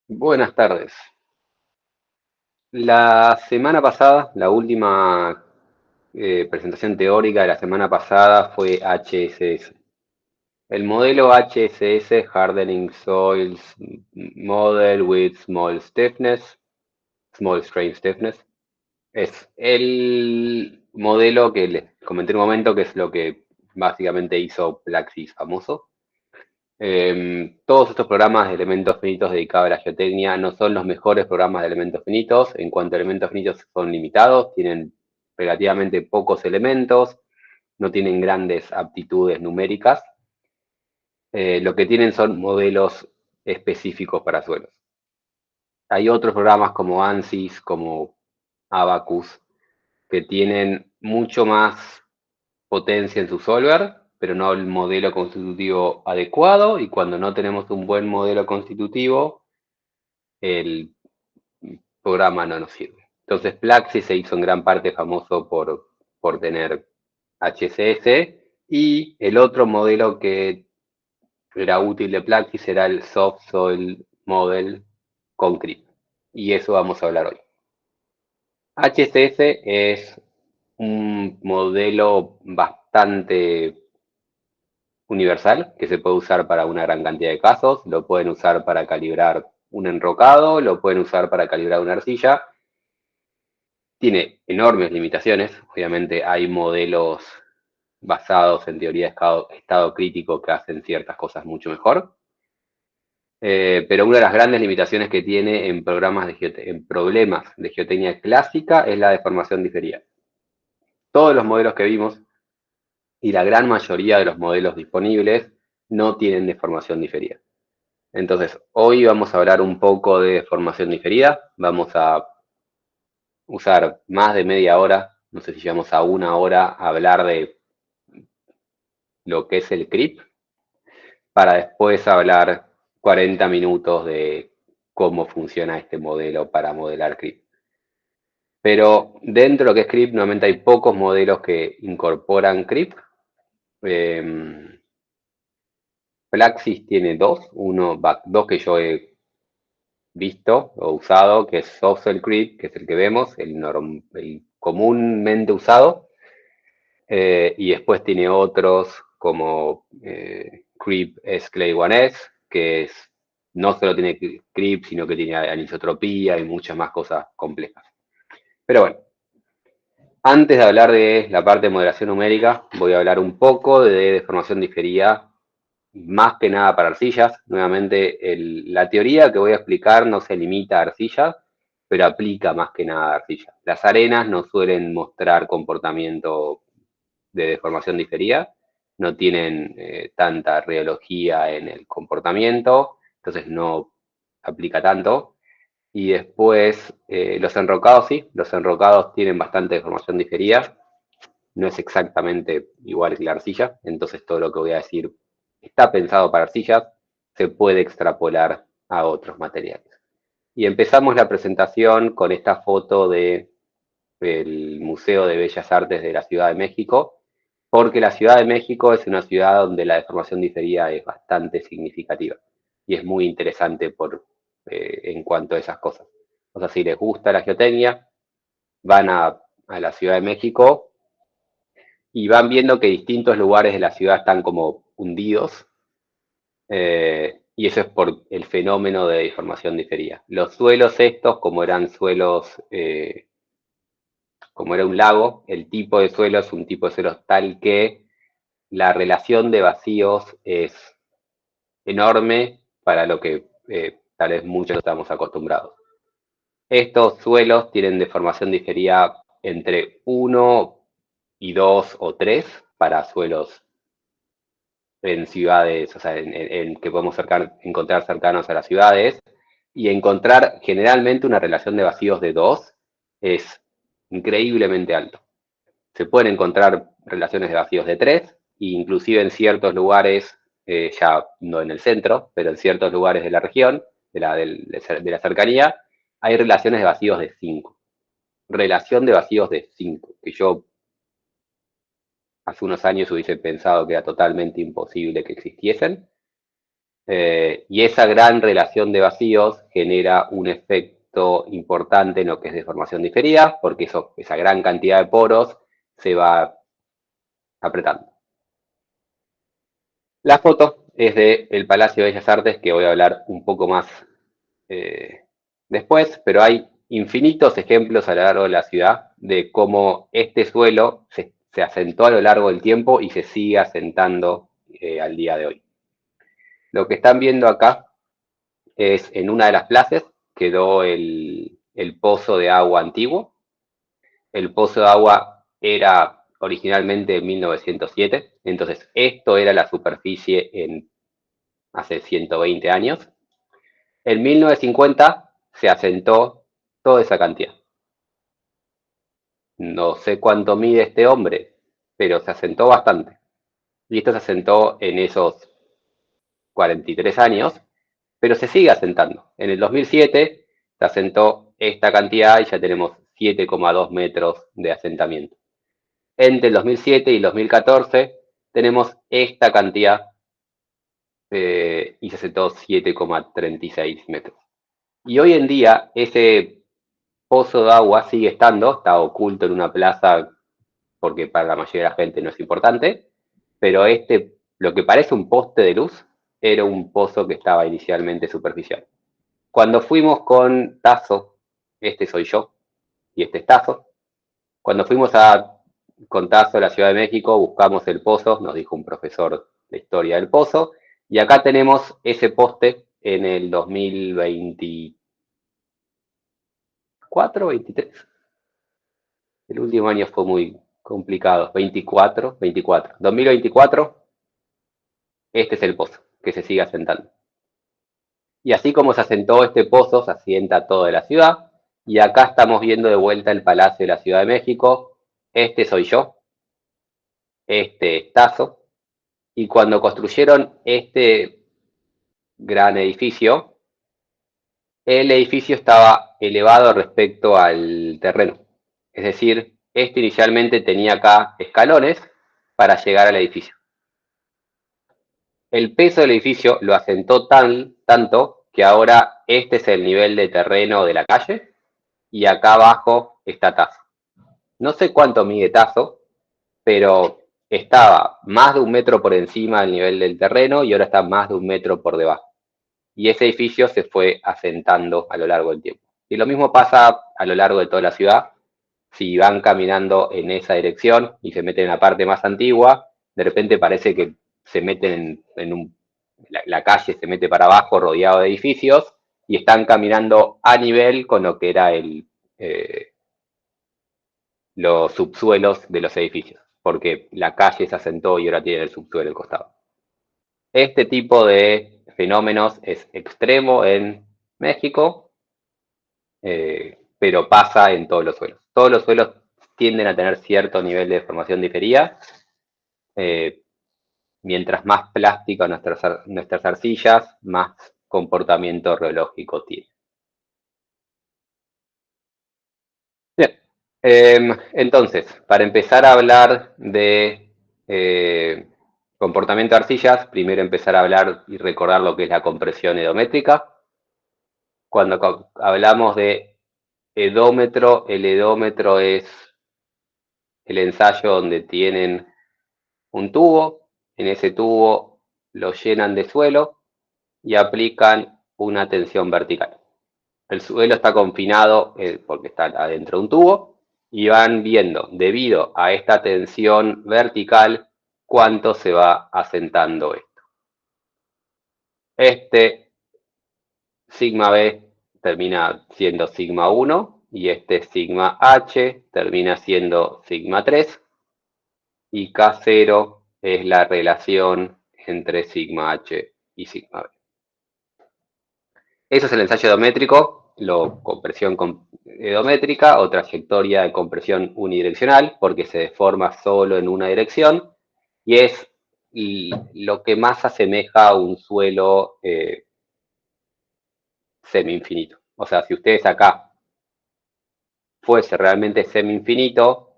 Buenas tardes. La semana pasada, la última presentación teórica de la semana pasada fue HSS. El modelo HSS, Hardening Soils Model with Small Strain Stiffness, es el modelo que les comenté en un momento, que es lo que básicamente hizo Plaxis famoso. Todos estos programas de elementos finitos dedicados a la geotecnia no son los mejores programas de elementos finitos. En cuanto a elementos finitos, son limitados, tienen relativamente pocos elementos, no tienen grandes aptitudes numéricas. Lo que tienen son modelos específicos para suelos. Hay otros programas como ANSYS, como Abacus, que tienen mucho más potencia en su solver, pero no el modelo constitutivo adecuado, y cuando no tenemos un buen modelo constitutivo, el programa no nos sirve. Entonces Plaxis se hizo en gran parte famoso por tener HCS, y el otro modelo que era útil de Plaxis era el Soft Soil Model con CRIP, y eso vamos a hablar hoy. HCS es un modelo bastante universal que se puede usar para una gran cantidad de casos. Lo pueden usar para calibrar un enrocado, lo pueden usar para calibrar una arcilla. Tiene enormes limitaciones. Obviamente hay modelos basados en teoría de estado crítico que hacen ciertas cosas mucho mejor. Pero una de las grandes limitaciones que tiene en problemas de geotecnia clásica es la deformación diferida. Todos los modelos que vimos y la gran mayoría de los modelos disponibles no tienen deformación diferida. Entonces, hoy vamos a hablar un poco de deformación diferida. Vamos a usar más de media hora, no sé si llegamos a una hora, a hablar de lo que es el CRIP, para después hablar 40 minutos de cómo funciona este modelo para modelar CRIP. Pero dentro de lo que es CRIP, normalmente hay pocos modelos que incorporan CRIP. Plaxis tiene dos que yo he visto o usado, que es Software Creep, que es el que vemos, el comúnmente usado, y después tiene otros como Creep S-Clay 1S, que no solo tiene Creep, sino que tiene anisotropía y muchas más cosas complejas. Pero bueno, antes de hablar de la parte de moderación numérica, voy a hablar un poco de deformación diferida, más que nada para arcillas. Nuevamente, la teoría que voy a explicar no se limita a arcillas, pero aplica más que nada a arcillas. Las arenas no suelen mostrar comportamiento de deformación diferida, no tienen tanta rheología en el comportamiento, entonces no aplica tanto. Y después los enrocados sí, los enrocados tienen bastante deformación diferida, no es exactamente igual que la arcilla, entonces todo lo que voy a decir está pensado para arcillas, se puede extrapolar a otros materiales. Y empezamos la presentación con esta foto del Museo de Bellas Artes de la Ciudad de México, porque la Ciudad de México es una ciudad donde la deformación diferida es bastante significativa y es muy interesante en cuanto a esas cosas. O sea, si les gusta la geotecnia, van a la Ciudad de México y van viendo que distintos lugares de la ciudad están como hundidos, y eso es por el fenómeno de deformación diferida. Los suelos estos, como eran suelos, como era un lago, el tipo de suelo es un tipo de suelo tal que la relación de vacíos es enorme para lo que tal vez muchos estamos acostumbrados. Estos suelos tienen deformación diferida entre 1 y 2 o 3 para suelos en ciudades, o sea, que podemos encontrar cercanos a las ciudades, y encontrar generalmente una relación de vacíos de 2 es increíblemente alto. Se pueden encontrar relaciones de vacíos de 3, e inclusive en ciertos lugares, ya no en el centro, pero en ciertos lugares de la región, de la cercanía, hay relaciones de vacíos de 5. Relación de vacíos de 5, que yo hace unos años hubiese pensado que era totalmente imposible que existiesen. Y esa gran relación de vacíos genera un efecto importante en lo que es deformación diferida, porque esa gran cantidad de poros se va apretando. La foto es del Palacio de Bellas Artes, que voy a hablar un poco más después, pero hay infinitos ejemplos a lo largo de la ciudad de cómo este suelo se asentó a lo largo del tiempo y se sigue asentando al día de hoy. Lo que están viendo acá es en una de las plazas quedó el pozo de agua antiguo. El pozo de agua era originalmente de 1907, entonces esto era la superficie en hace 120 años. En 1950 se asentó toda esa cantidad. No sé cuánto mide este hombre, pero se asentó bastante. Y esto se asentó en esos 43 años, pero se sigue asentando. En el 2007 se asentó esta cantidad y ya tenemos 7,2 metros de asentamiento. Entre el 2007 y el 2014 tenemos esta cantidad y se asentó 7,36 metros. Y hoy en día ese pozo de agua sigue estando, está oculto en una plaza porque para la mayoría de la gente no es importante, pero lo que parece un poste de luz, era un pozo que estaba inicialmente superficial. Cuando fuimos con Tazo, este soy yo y este es Tazo, cuando fuimos con Tazo a la Ciudad de México, buscamos el pozo, nos dijo un profesor de historia del pozo, y acá tenemos ese poste en el 2024, 23. El último año fue muy complicado, 24. 2024, este es el pozo que se sigue asentando. Y así como se asentó este pozo, se asienta toda la ciudad. Y acá estamos viendo de vuelta el Palacio de la Ciudad de México. Este soy yo, este es Tazo. Y cuando construyeron este gran edificio, el edificio estaba elevado respecto al terreno. Es decir, este inicialmente tenía acá escalones para llegar al edificio. El peso del edificio lo asentó tanto que ahora este es el nivel de terreno de la calle y acá abajo está Tazo. No sé cuánto mide Tazo, pero estaba más de 1 metro por encima del nivel del terreno y ahora está más de 1 metro por debajo. Y ese edificio se fue asentando a lo largo del tiempo. Y lo mismo pasa a lo largo de toda la ciudad. Si van caminando en esa dirección y se meten en la parte más antigua, de repente parece que se meten la calle se mete para abajo rodeado de edificios y están caminando a nivel con lo que era los subsuelos de los edificios, porque la calle se asentó y ahora tiene el subsuelo al costado. Este tipo de fenómenos es extremo en México, pero pasa en todos los suelos. Todos los suelos tienden a tener cierto nivel de deformación diferida. Eh, Mientras más plástica nuestras arcillas, más comportamiento reológico tiene. Bien, entonces, para empezar a hablar de comportamiento de arcillas, primero empezar a hablar y recordar lo que es la compresión edométrica. Cuando hablamos de edómetro, el edómetro es el ensayo donde tienen un tubo, en ese tubo lo llenan de suelo y aplican una tensión vertical. El suelo está confinado porque está adentro de un tubo y van viendo, debido a esta tensión vertical, cuánto se va asentando esto. Este sigma B termina siendo sigma 1 y este sigma H termina siendo sigma 3 y K0 es la relación entre sigma H y sigma B. Eso es el ensayo edométrico, compresión edométrica o trayectoria de compresión unidireccional, porque se deforma solo en una dirección, y es lo que más asemeja a un suelo semi-infinito. O sea, si ustedes acá fuese realmente semi-infinito,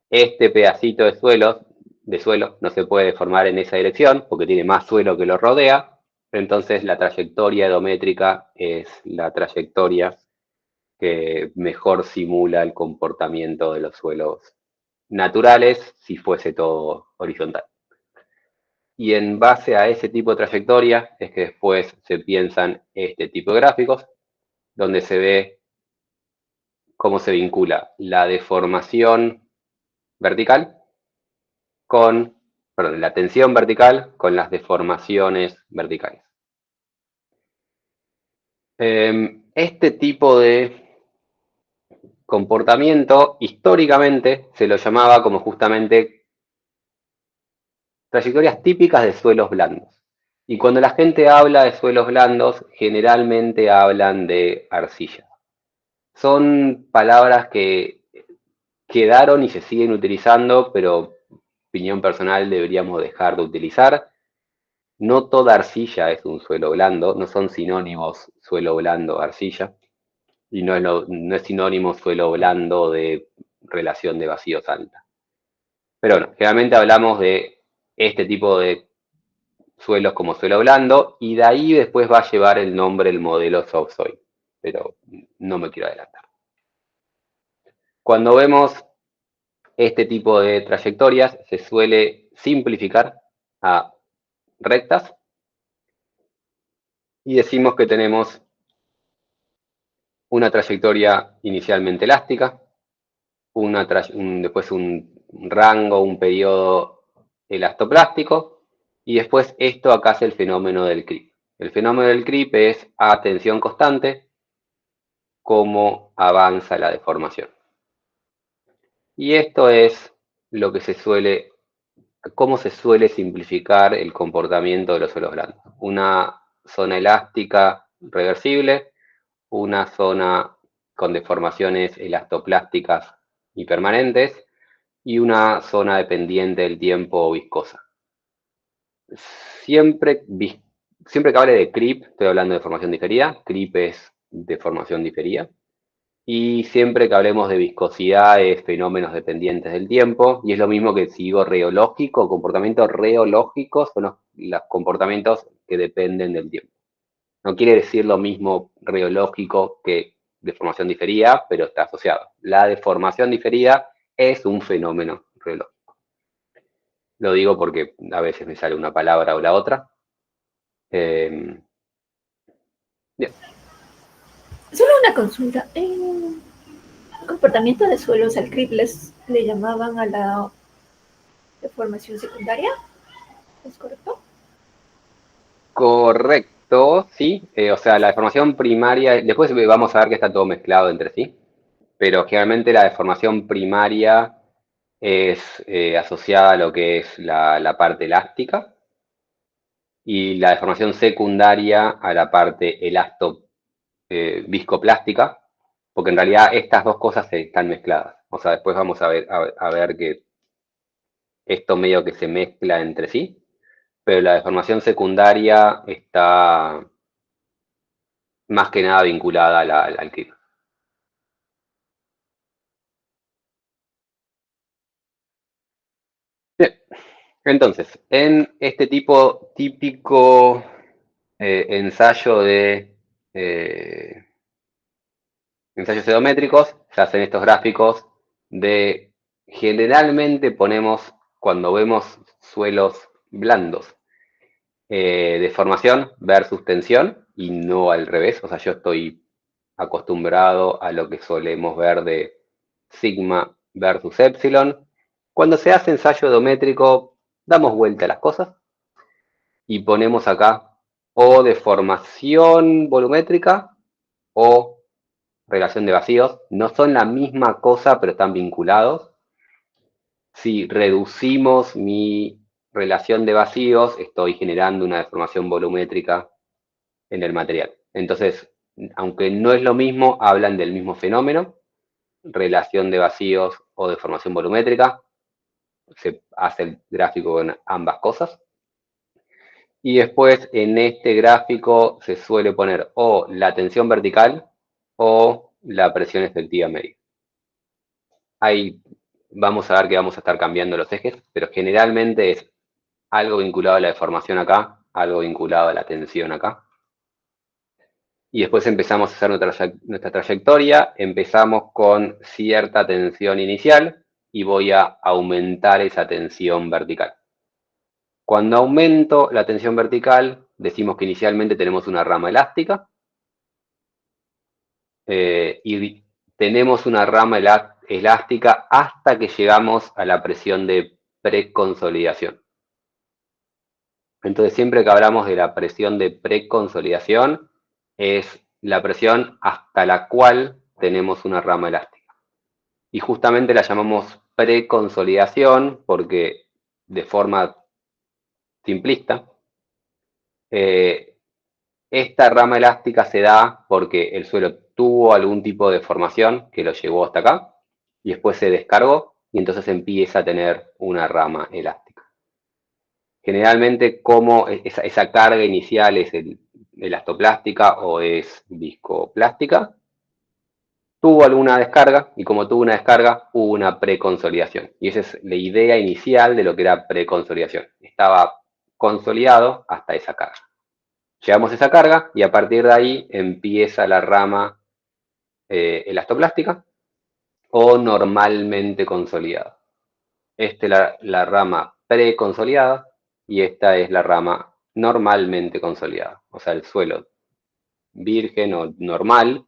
este pedacito de suelo no se puede deformar en esa dirección, porque tiene más suelo que lo rodea, Entonces la trayectoria edométrica es la trayectoria que mejor simula el comportamiento de los suelos naturales si fuese todo horizontal. Y en base a ese tipo de trayectoria es que después se piensan este tipo de gráficos, donde se ve cómo se vincula la deformación vertical con, perdón, la tensión vertical con las deformaciones verticales. Este tipo de comportamiento históricamente se lo llamaba como justamente trayectorias típicas de suelos blandos. Y cuando la gente habla de suelos blandos, generalmente hablan de arcilla. Son palabras que quedaron y se siguen utilizando, pero opinión personal deberíamos dejar de utilizar. No toda arcilla es un suelo blando, no son sinónimos suelo blando, arcilla, y no es sinónimo suelo blando de relación de vacíos alta. Pero bueno, generalmente hablamos de este tipo de suelos como suelo blando, y de ahí después va a llevar el nombre el modelo soft soil, pero no me quiero adelantar. Cuando vemos este tipo de trayectorias, se suele simplificar a rectas y decimos que tenemos una trayectoria inicialmente elástica, después un rango, un periodo elastoplástico, y después esto acá es el fenómeno del creep. El fenómeno del creep es a tensión constante cómo avanza la deformación. Y esto es lo que cómo se suele simplificar el comportamiento de los suelos blandos. Una zona elástica reversible, una zona con deformaciones elastoplásticas y permanentes, y una zona dependiente del tiempo o viscosa. Siempre, siempre que hable de creep, estoy hablando de deformación diferida. Creep es deformación diferida. Y siempre que hablemos de viscosidad es fenómenos dependientes del tiempo. Y es lo mismo que si digo reológico, comportamientos reológicos son los comportamientos que dependen del tiempo. No quiere decir lo mismo reológico que deformación diferida, pero está asociado. La deformación diferida es un fenómeno reológico. Lo digo porque a veces me sale una palabra o la otra. Bien. Solo una consulta. En comportamiento de suelos al creep le llamaban a la deformación secundaria, ¿es correcto? Correcto, sí. O sea, la deformación primaria, después vamos a ver que está todo mezclado entre sí, pero generalmente la deformación primaria es asociada a lo que es la parte elástica, y la deformación secundaria a la parte viscoplástica, porque en realidad estas dos cosas están mezcladas. O sea, después vamos a ver que esto medio que se mezcla entre sí, pero la deformación secundaria está más que nada vinculada al clima. Bien, entonces, en este tipo típico ensayo de eh, ensayos geométricos, se hacen estos gráficos de, generalmente ponemos, cuando vemos suelos blandos, deformación versus tensión, y no al revés. O sea, yo estoy acostumbrado a lo que solemos ver de sigma versus epsilon. Cuando se hace ensayo odométrico, damos vuelta a las cosas y ponemos acá o deformación volumétrica o relación de vacíos. No son la misma cosa, pero están vinculados. Si reducimos mi relación de vacíos, estoy generando una deformación volumétrica en el material. Entonces, aunque no es lo mismo, hablan del mismo fenómeno, relación de vacíos o deformación volumétrica. Se hace el gráfico con ambas cosas. Y después en este gráfico se suele poner o la tensión vertical o la presión efectiva media. Ahí vamos a ver que vamos a estar cambiando los ejes, pero generalmente es algo vinculado a la deformación acá algo vinculado a la tensión acá. Y después empezamos a hacer nuestra trayectoria, empezamos con cierta tensión inicial y voy a aumentar esa tensión vertical. Cuando aumento la tensión vertical, decimos que inicialmente tenemos una rama elástica y tenemos una rama elástica hasta que llegamos a la presión de preconsolidación. Entonces, siempre que hablamos de la presión de preconsolidación, es la presión hasta la cual tenemos una rama elástica. Y justamente la llamamos preconsolidación porque, de forma simplista, esta rama elástica se da porque el suelo tuvo algún tipo de formación que lo llevó hasta acá y después se descargó y entonces empieza a tener una rama elástica. Generalmente, como esa carga inicial es elastoplástica o es viscoplástica, tuvo alguna descarga y como tuvo una descarga, hubo una preconsolidación. Y esa es la idea inicial de lo que era preconsolidación. Estaba consolidado hasta esa carga. Llegamos a esa carga y a partir de ahí empieza la rama elastoplástica o normalmente consolidada. Esta es la rama preconsolidada y esta es la rama normalmente consolidada. O sea, el suelo virgen o normal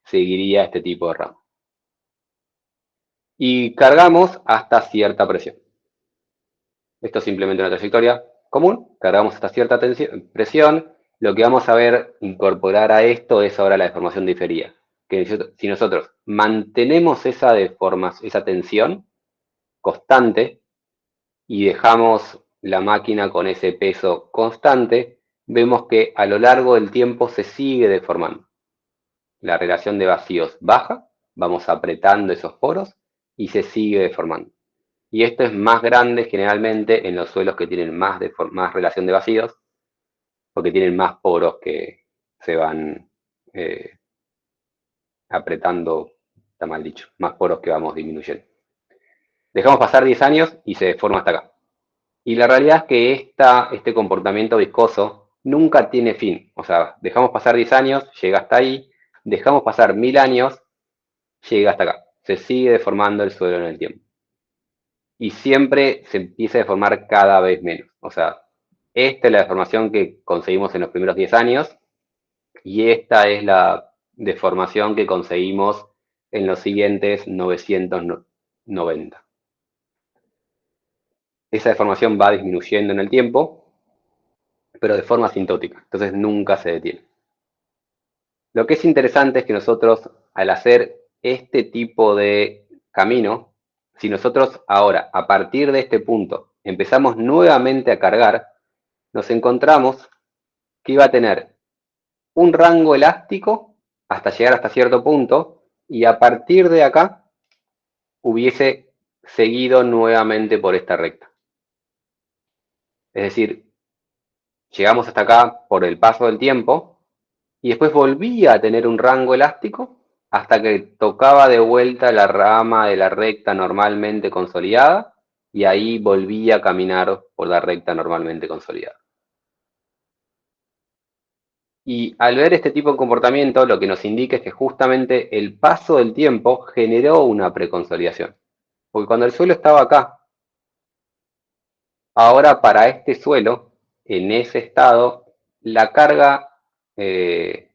seguiría este tipo de rama. Y cargamos hasta cierta presión. Esto es simplemente una trayectoria común. Cargamos hasta cierta presión. Lo que vamos a ver incorporar a esto es ahora la deformación diferida. Que si nosotros mantenemos esa tensión constante y dejamos la máquina con ese peso constante, vemos que a lo largo del tiempo se sigue deformando. La relación de vacíos baja, vamos apretando esos poros y se sigue deformando. Y esto es más grande generalmente en los suelos que tienen más relación de vacíos, porque tienen más poros que se van apretando, está mal dicho, más poros que vamos disminuyendo. Dejamos pasar 10 años y se deforma hasta acá. Y la realidad es que este comportamiento viscoso nunca tiene fin. O sea, dejamos pasar 10 años, llega hasta ahí, dejamos pasar 1000 años, llega hasta acá. Se sigue deformando el suelo en el tiempo. Y siempre se empieza a deformar cada vez menos. O sea, esta es la deformación que conseguimos en los primeros 10 años y esta es la deformación que conseguimos en los siguientes 990. Esa deformación va disminuyendo en el tiempo, pero de forma asintótica, entonces nunca se detiene. Lo que es interesante es que nosotros, al hacer este tipo de camino, si nosotros ahora, a partir de este punto, empezamos nuevamente a cargar, nos encontramos que iba a tener un rango elástico hasta llegar hasta cierto punto y a partir de acá hubiese seguido nuevamente por esta recta. Es decir, llegamos hasta acá por el paso del tiempo y después volvía a tener un rango elástico hasta que tocaba de vuelta la rama de la recta normalmente consolidada y ahí volvía a caminar por la recta normalmente consolidada. Y al ver este tipo de comportamiento, lo que nos indica es que justamente el paso del tiempo generó una preconsolidación. Porque cuando el suelo estaba acá, ahora para este suelo, en ese estado, la carga, el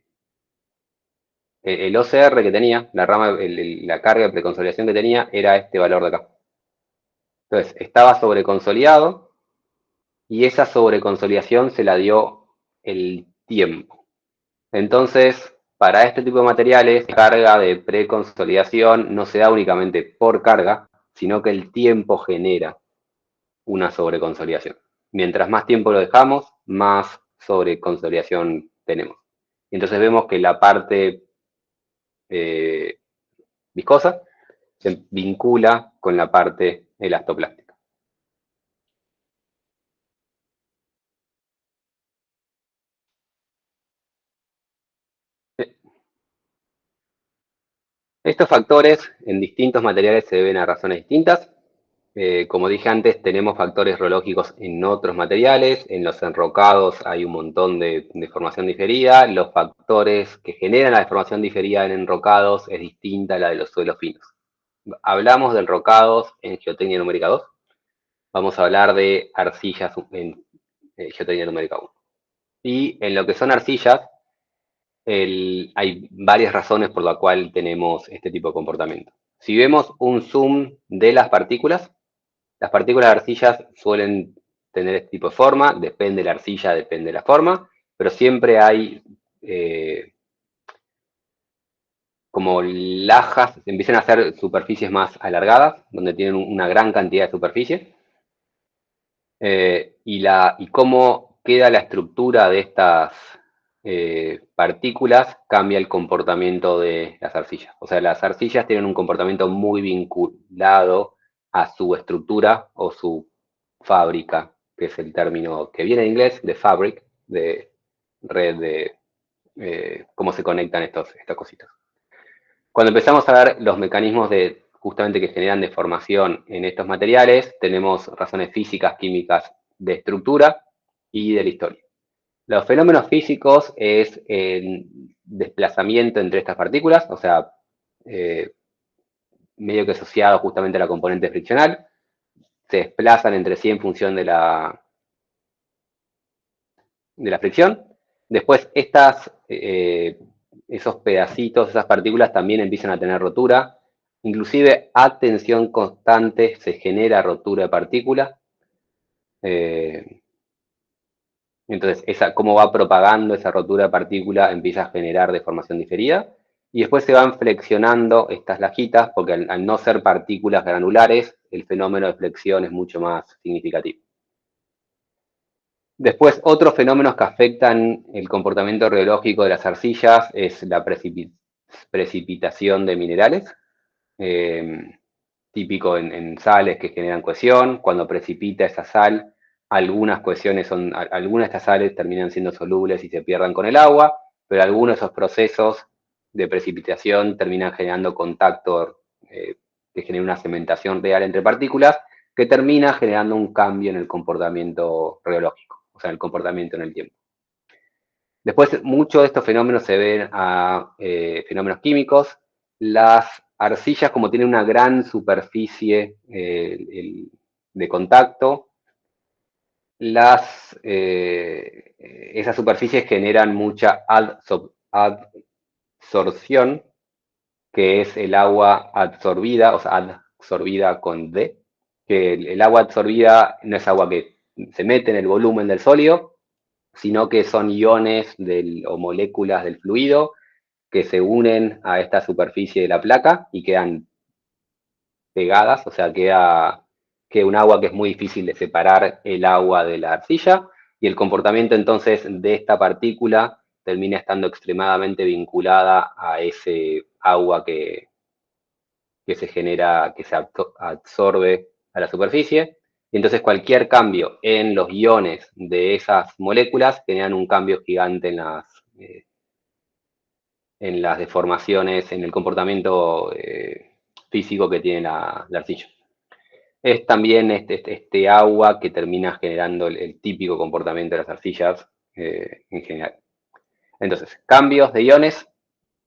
OCR que tenía, la carga de preconsolidación que tenía, era este valor de acá. Entonces, estaba sobreconsolidado y esa sobreconsolidación se la dio el tiempo. Entonces, para este tipo de materiales, la carga de preconsolidación no se da únicamente por carga, sino que el tiempo genera una sobreconsolidación. Mientras más tiempo lo dejamos, más sobreconsolidación tenemos. Entonces vemos que la parte viscosa se vincula con la parte elastoplástica. Estos factores en distintos materiales se deben a razones distintas. Como dije antes, tenemos factores reológicos en otros materiales. En los enrocados hay un montón de deformación diferida. Los factores que generan la deformación diferida en enrocados es distinta a la de los suelos finos. Hablamos de enrocados en geotecnia numérica 2. Vamos a hablar de arcillas en geotecnia numérica 1. Y en lo que son arcillas, hay varias razones por las cuales tenemos este tipo de comportamiento. Si vemos un zoom de las partículas de arcillas suelen tener este tipo de forma, depende de la arcilla, depende de la forma, pero siempre hay como lajas, empiezan a ser superficies más alargadas, donde tienen una gran cantidad de superficie, y cómo queda la estructura de estas partículas cambia el comportamiento de las arcillas. O sea, las arcillas tienen un comportamiento muy vinculado a su estructura o su fábrica, que es el término que viene en inglés, de fabric, de red, de cómo se conectan estas cositas. Cuando empezamos a ver los mecanismos de justamente que generan deformación en estos materiales, tenemos razones físicas, químicas de estructura y de la historia. Los fenómenos físicos es el desplazamiento entre estas partículas, o sea, medio que asociado justamente a la componente friccional, se desplazan entre sí en función de la fricción. Después esos pedacitos, esas partículas también empiezan a tener rotura. Inclusive a tensión constante se genera rotura de partículas. Entonces, cómo va propagando esa rotura de partícula empieza a generar deformación diferida. Y después se van flexionando estas lajitas, porque al no ser partículas granulares, el fenómeno de flexión es mucho más significativo. Después, otros fenómenos que afectan el comportamiento reológico de las arcillas es la precipitación de minerales, típico en sales que generan cohesión. Cuando precipita esa sal, algunas de estas sales terminan siendo solubles y se pierden con el agua, pero algunos de esos procesos de precipitación terminan generando contacto que genera una cementación real entre partículas que termina generando un cambio en el comportamiento reológico, o sea, el comportamiento en el tiempo. Después, muchos de estos fenómenos se ven a fenómenos químicos. Las arcillas, como tienen una gran superficie de contacto, esas superficies generan mucha adsorción, que es el agua absorbida, o sea, absorbida con D, que el agua absorbida no es agua que se mete en el volumen del sólido, sino que son iones o moléculas del fluido que se unen a esta superficie de la placa y quedan pegadas, o sea, queda un agua que es muy difícil de separar el agua de la arcilla, y el comportamiento entonces de esta partícula termina estando extremadamente vinculada a ese agua que se genera, que se absorbe a la superficie. Y entonces cualquier cambio en los iones de esas moléculas generan un cambio gigante en las deformaciones, en el comportamiento físico que tiene la arcilla. Es también este agua que termina generando el típico comportamiento de las arcillas en general. Entonces, cambios de iones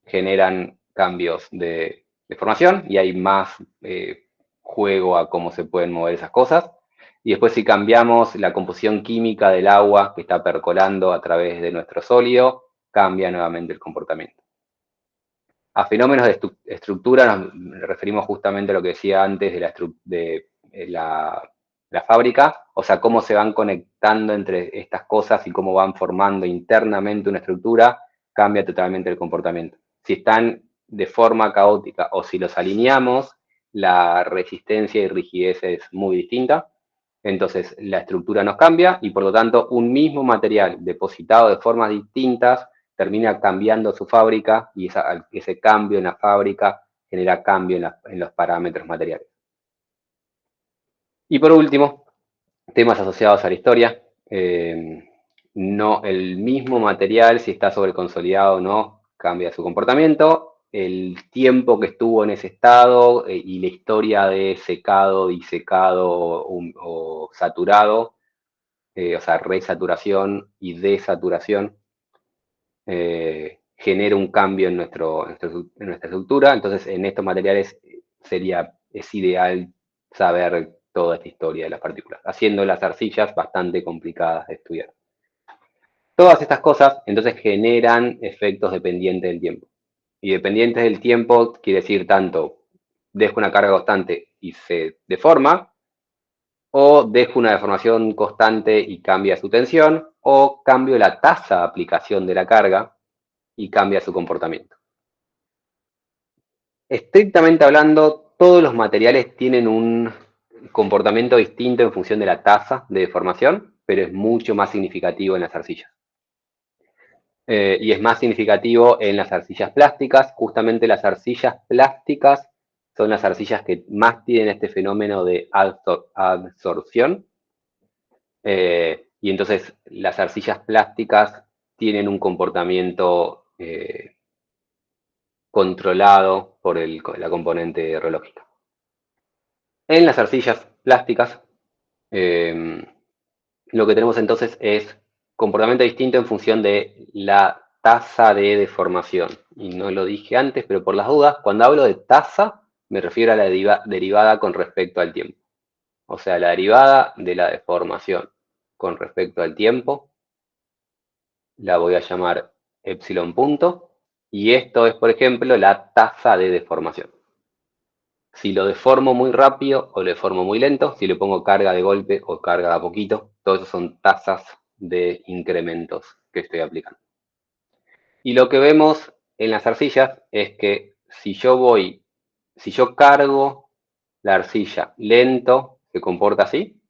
generan cambios de formación y hay más juego a cómo se pueden mover esas cosas. Y después, si cambiamos la composición química del agua que está percolando a través de nuestro sólido, cambia nuevamente el comportamiento. A fenómenos de estructura nos referimos justamente a lo que decía antes de la fábrica, o sea, cómo se van conectando entre estas cosas y cómo van formando internamente una estructura, cambia totalmente el comportamiento. Si están de forma caótica o si los alineamos, la resistencia y rigidez es muy distinta. Entonces, la estructura nos cambia y, por lo tanto, un mismo material depositado de formas distintas termina cambiando su fábrica y ese cambio en la fábrica genera cambio en los parámetros materiales. Y por último, temas asociados a la historia. No el mismo material, si está sobreconsolidado o no, cambia su comportamiento. el tiempo que estuvo en ese estado y la historia de secado, disecado o saturado, o sea, resaturación y desaturación, genera un cambio en nuestra estructura. Entonces, en estos materiales es ideal saber toda esta historia de las partículas, haciendo las arcillas bastante complicadas de estudiar. Todas estas cosas, entonces, generan efectos dependientes del tiempo. Y dependientes del tiempo quiere decir tanto dejo una carga constante y se deforma, o dejo una deformación constante y cambia su tensión, o cambio la tasa de aplicación de la carga y cambia su comportamiento. Estrictamente hablando, todos los materiales tienen un comportamiento distinto en función de la tasa de deformación, pero es mucho más significativo en las arcillas. Y es más significativo en las arcillas plásticas. Justamente las arcillas plásticas son las arcillas que más tienen este fenómeno de adsorción. Y entonces las arcillas plásticas tienen un comportamiento controlado por la componente reológica. En las arcillas plásticas, lo que tenemos entonces es comportamiento distinto en función de la tasa de deformación. Y no lo dije antes, pero por las dudas, cuando hablo de tasa, me refiero a la derivada con respecto al tiempo. O sea, la derivada de la deformación con respecto al tiempo, la voy a llamar epsilon punto, y esto es, por ejemplo, la tasa de deformación. Si lo deformo muy rápido o lo deformo muy lento, si le pongo carga de golpe o carga de a poquito, todo eso son tasas de incrementos que estoy aplicando. Y lo que vemos en las arcillas es que si yo cargo la arcilla lento, se comporta así.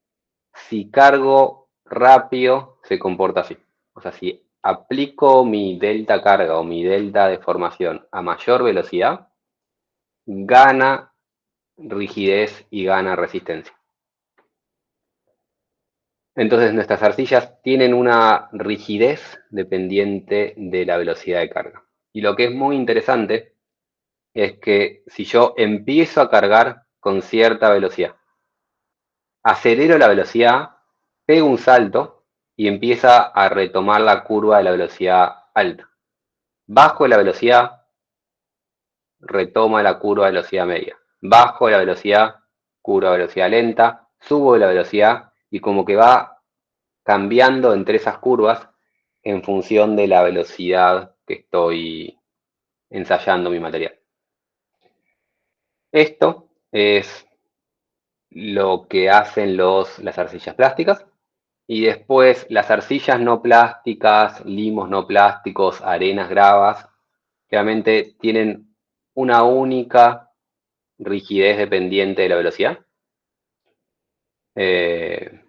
Si cargo rápido, se comporta así. O sea, si aplico mi delta carga o mi delta deformación a mayor velocidad, gana rigidez y gana resistencia. Entonces nuestras arcillas tienen una rigidez dependiente de la velocidad de carga. Y lo que es muy interesante es que si yo empiezo a cargar con cierta velocidad, acelero la velocidad, pego un salto y empieza a retomar la curva de la velocidad alta. Bajo la velocidad, retoma la curva de velocidad media. Bajo la velocidad, curva de velocidad lenta, subo la velocidad y como que va cambiando entre esas curvas en función de la velocidad que estoy ensayando mi material. Esto es lo que hacen las arcillas plásticas. Y después las arcillas no plásticas, limos no plásticos, arenas gravas, realmente tienen una única rigidez dependiente de la velocidad. Que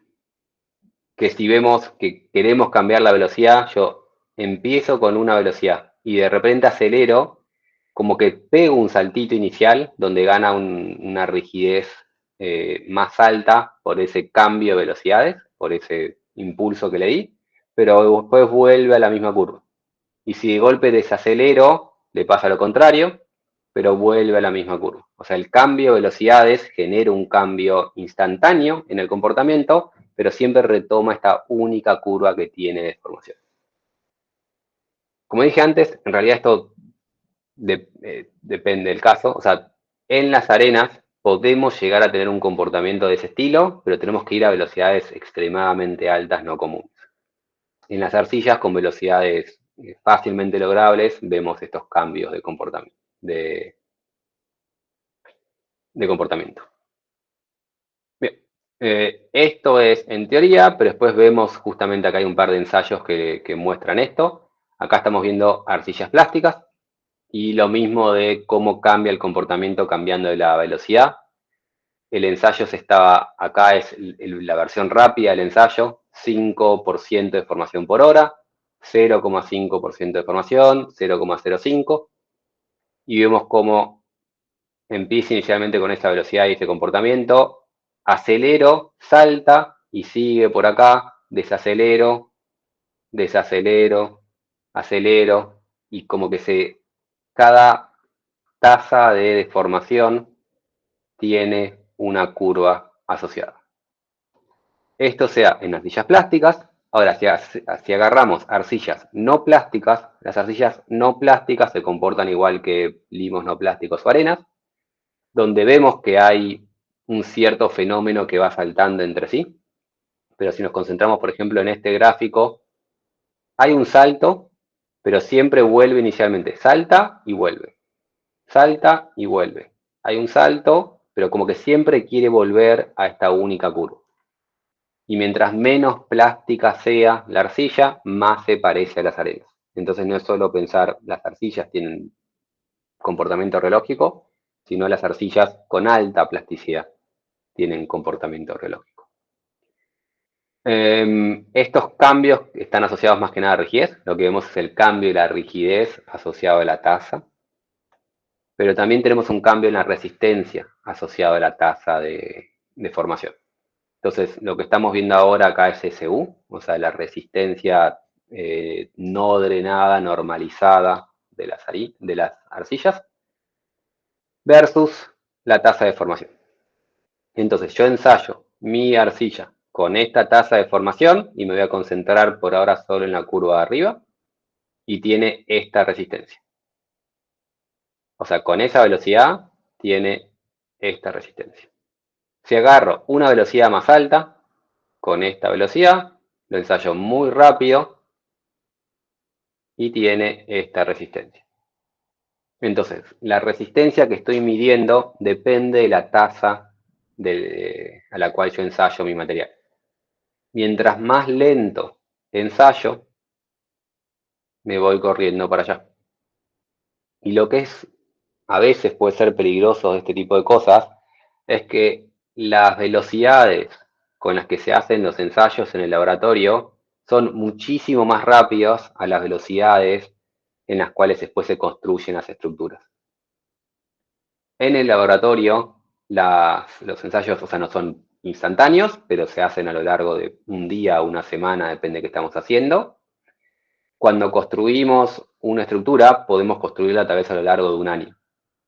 si vemos que queremos cambiar la velocidad, yo empiezo con una velocidad y de repente acelero, como que pego un saltito inicial donde gana una rigidez más alta por ese cambio de velocidades, por ese impulso que le di, pero después vuelve a la misma curva. Y si de golpe desacelero, le pasa lo contrario, pero vuelve a la misma curva. O sea, el cambio de velocidades genera un cambio instantáneo en el comportamiento, pero siempre retoma esta única curva que tiene de deformación. Como dije antes, en realidad esto depende del caso. O sea, en las arenas podemos llegar a tener un comportamiento de ese estilo, pero tenemos que ir a velocidades extremadamente altas, no comunes. En las arcillas con velocidades fácilmente logrables vemos estos cambios de comportamiento. Bien, esto es en teoría, pero después vemos justamente acá hay un par de ensayos que muestran esto. Acá estamos viendo arcillas plásticas y lo mismo de cómo cambia el comportamiento cambiando de la velocidad. El ensayo acá es la versión rápida del ensayo, 5% de formación por hora, 0,5% de formación, 0,05, y vemos cómo empieza inicialmente con esta velocidad y este comportamiento, acelero, salta y sigue por acá, desacelero, desacelero, acelero, y como que cada tasa de deformación tiene una curva asociada. Esto sea en arcillas plásticas. Ahora, si agarramos arcillas no plásticas, las arcillas no plásticas se comportan igual que limos no plásticos o arenas, donde vemos que hay un cierto fenómeno que va saltando entre sí. Pero si nos concentramos, por ejemplo, en este gráfico, hay un salto, pero siempre vuelve inicialmente. Salta y vuelve. Salta y vuelve. Hay un salto, pero como que siempre quiere volver a esta única curva. Y mientras menos plástica sea la arcilla, más se parece a las arenas. Entonces no es solo pensar las arcillas tienen comportamiento relógico, sino las arcillas con alta plasticidad tienen comportamiento relógico. Estos cambios están asociados más que nada a rigidez. Lo que vemos es el cambio y la rigidez asociado a la tasa. Pero también tenemos un cambio en la resistencia asociado a la tasa de formación. Entonces, lo que estamos viendo ahora acá es SU, o sea, la resistencia no drenada, normalizada de las arcillas, versus la tasa de formación. Entonces, yo ensayo mi arcilla con esta tasa de formación y me voy a concentrar por ahora solo en la curva de arriba y tiene esta resistencia. O sea, con esa velocidad tiene esta resistencia. Si agarro una velocidad más alta, con esta velocidad, lo ensayo muy rápido y tiene esta resistencia. Entonces, la resistencia que estoy midiendo depende de la tasa a la cual yo ensayo mi material. Mientras más lento ensayo, me voy corriendo para allá. Y lo que es, a veces puede ser peligroso de este tipo de cosas, es que las velocidades con las que se hacen los ensayos en el laboratorio son muchísimo más rápidas a las velocidades en las cuales después se construyen las estructuras. En el laboratorio, los ensayos, o sea, no son instantáneos, pero se hacen a lo largo de un día o una semana, depende de qué estamos haciendo. Cuando construimos una estructura, podemos construirla tal vez a lo largo de un año.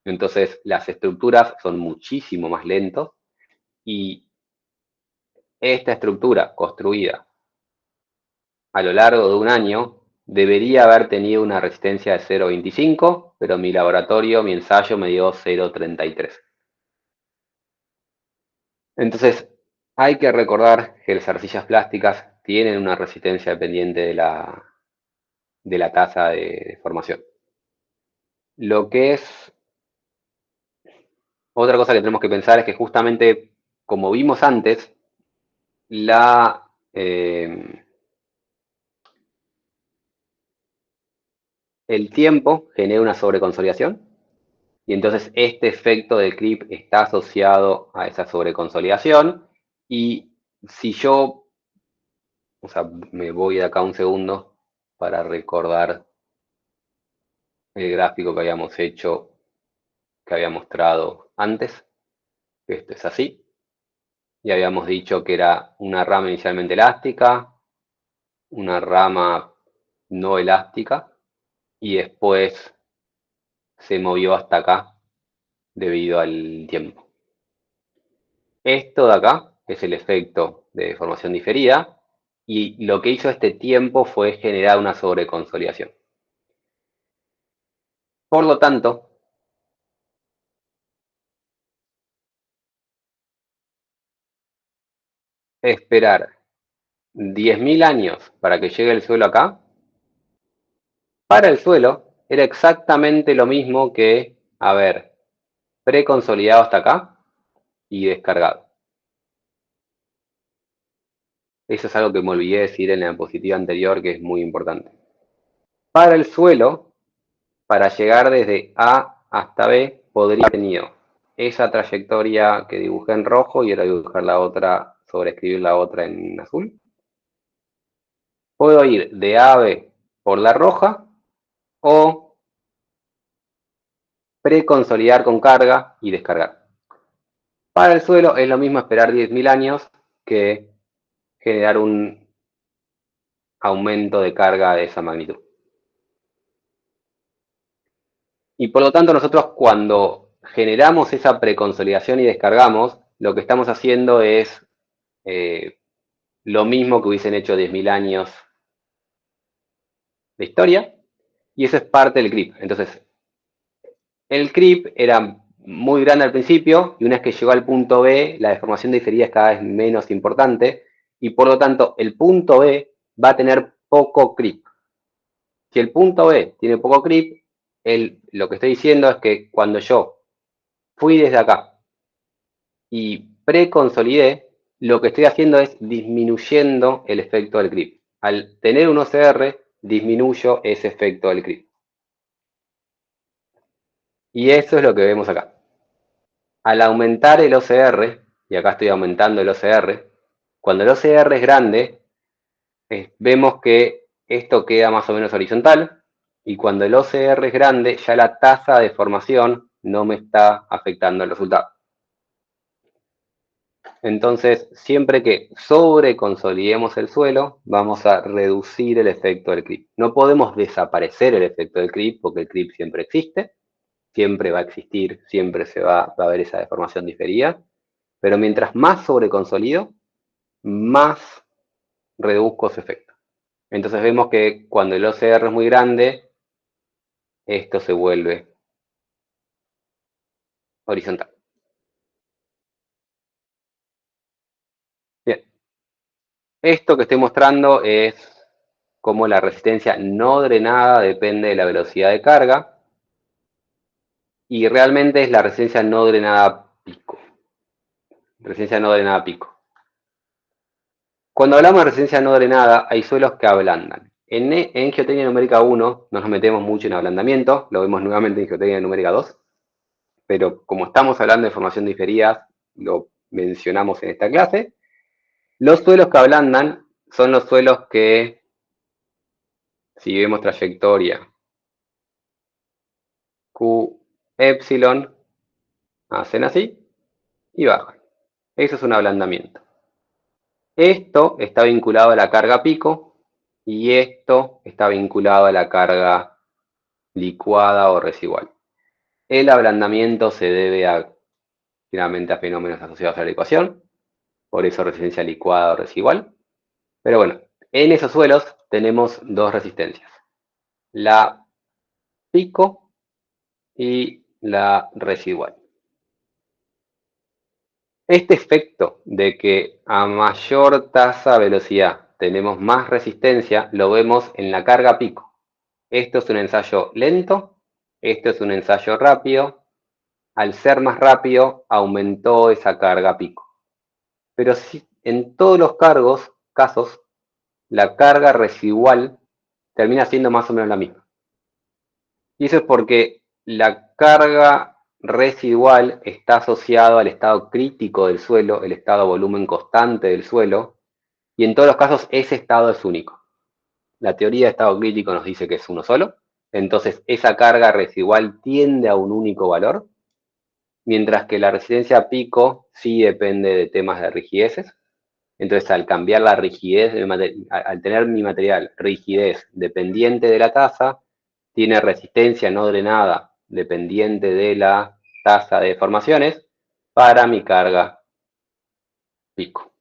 Entonces, las estructuras son muchísimo más lentos y esta estructura construida a lo largo de un año debería haber tenido una resistencia de 0,25, pero mi laboratorio, mi ensayo me dio 0,33. Entonces, hay que recordar que las arcillas plásticas tienen una resistencia dependiente de la tasa de formación. Lo que es otra cosa que tenemos que pensar es que justamente, como vimos antes, el tiempo genera una sobreconsolidación y entonces este efecto del creep está asociado a esa sobreconsolidación y si yo, o sea, me voy de acá un segundo para recordar el gráfico que habíamos hecho, que había mostrado antes, esto es así, y habíamos dicho que era una rama inicialmente elástica, una rama no elástica, y después se movió hasta acá debido al tiempo. Esto de acá es el efecto de deformación diferida, y lo que hizo este tiempo fue generar una sobreconsolidación. Por lo tanto, esperar 10.000 años para que llegue el suelo acá, para el suelo era exactamente lo mismo que haber preconsolidado hasta acá y descargado. Eso es algo que me olvidé decir en la diapositiva anterior, que es muy importante. Para el suelo, para llegar desde A hasta B, podría haber tenido esa trayectoria que dibujé en rojo y ahora dibujar la otra, sobreescribir la otra en azul. Puedo ir de A a B por la roja o preconsolidar con carga y descargar. Para el suelo es lo mismo esperar 10.000 años que generar un aumento de carga de esa magnitud. Y por lo tanto nosotros cuando generamos esa preconsolidación y descargamos, lo que estamos haciendo es eh, lo mismo que hubiesen hecho 10.000 años de historia, y eso es parte del creep. Entonces, el creep era muy grande al principio, y una vez que llegó al punto B, la deformación diferida es cada vez menos importante, y por lo tanto, el punto B va a tener poco creep. Si el punto B tiene poco creep, lo que estoy diciendo es que cuando yo fui desde acá y preconsolidé, lo que estoy haciendo es disminuyendo el efecto del creep. Al tener un OCR, disminuyo ese efecto del creep. Y eso es lo que vemos acá. Al aumentar el OCR, y acá estoy aumentando el OCR, cuando el OCR es grande, vemos que esto queda más o menos horizontal, y cuando el OCR es grande, ya la tasa de formación no me está afectando el resultado. Entonces, siempre que sobreconsolidemos el suelo, vamos a reducir el efecto del creep. No podemos desaparecer el efecto del creep, porque el creep siempre existe, siempre va a existir, siempre va a haber esa deformación diferida, pero mientras más sobreconsolido, más reduzco su efecto. Entonces vemos que cuando el OCR es muy grande, esto se vuelve horizontal. Bien, esto que estoy mostrando es cómo la resistencia no drenada depende de la velocidad de carga, y realmente es la resistencia no drenada pico. Resistencia no drenada pico. Cuando hablamos de resistencia no drenada, hay suelos que ablandan. En geotecnia numérica 1 no nos metemos mucho en ablandamiento, lo vemos nuevamente en geotecnia numérica 2, pero como estamos hablando de formación diferida, lo mencionamos en esta clase. Los suelos que ablandan son los suelos que, si vemos trayectoria Q epsilon, hacen así y bajan. Eso es un ablandamiento. Esto está vinculado a la carga pico y esto está vinculado a la carga licuada o residual. El ablandamiento se debe finalmente a fenómenos asociados a la ecuación, por eso resistencia licuada o residual. Pero bueno, en esos suelos tenemos dos resistencias, la pico y la residual. Este efecto de que a mayor tasa velocidad tenemos más resistencia, lo vemos en la carga pico. Esto es un ensayo lento, esto es un ensayo rápido. Al ser más rápido, aumentó esa carga pico. Pero si, en todos los casos, la carga residual termina siendo más o menos la misma. Y eso es porque la carga residual está asociada al estado crítico del suelo, el estado volumen constante del suelo, y en todos los casos ese estado es único. La teoría de estado crítico nos dice que es uno solo, entonces esa carga residual tiende a un único valor, mientras que la resistencia pico sí depende de temas de rigideces. Entonces, al cambiar la rigidez, al tener mi material rigidez dependiente de la tasa, tiene resistencia no drenada dependiente de la tasa de deformaciones para mi carga pico.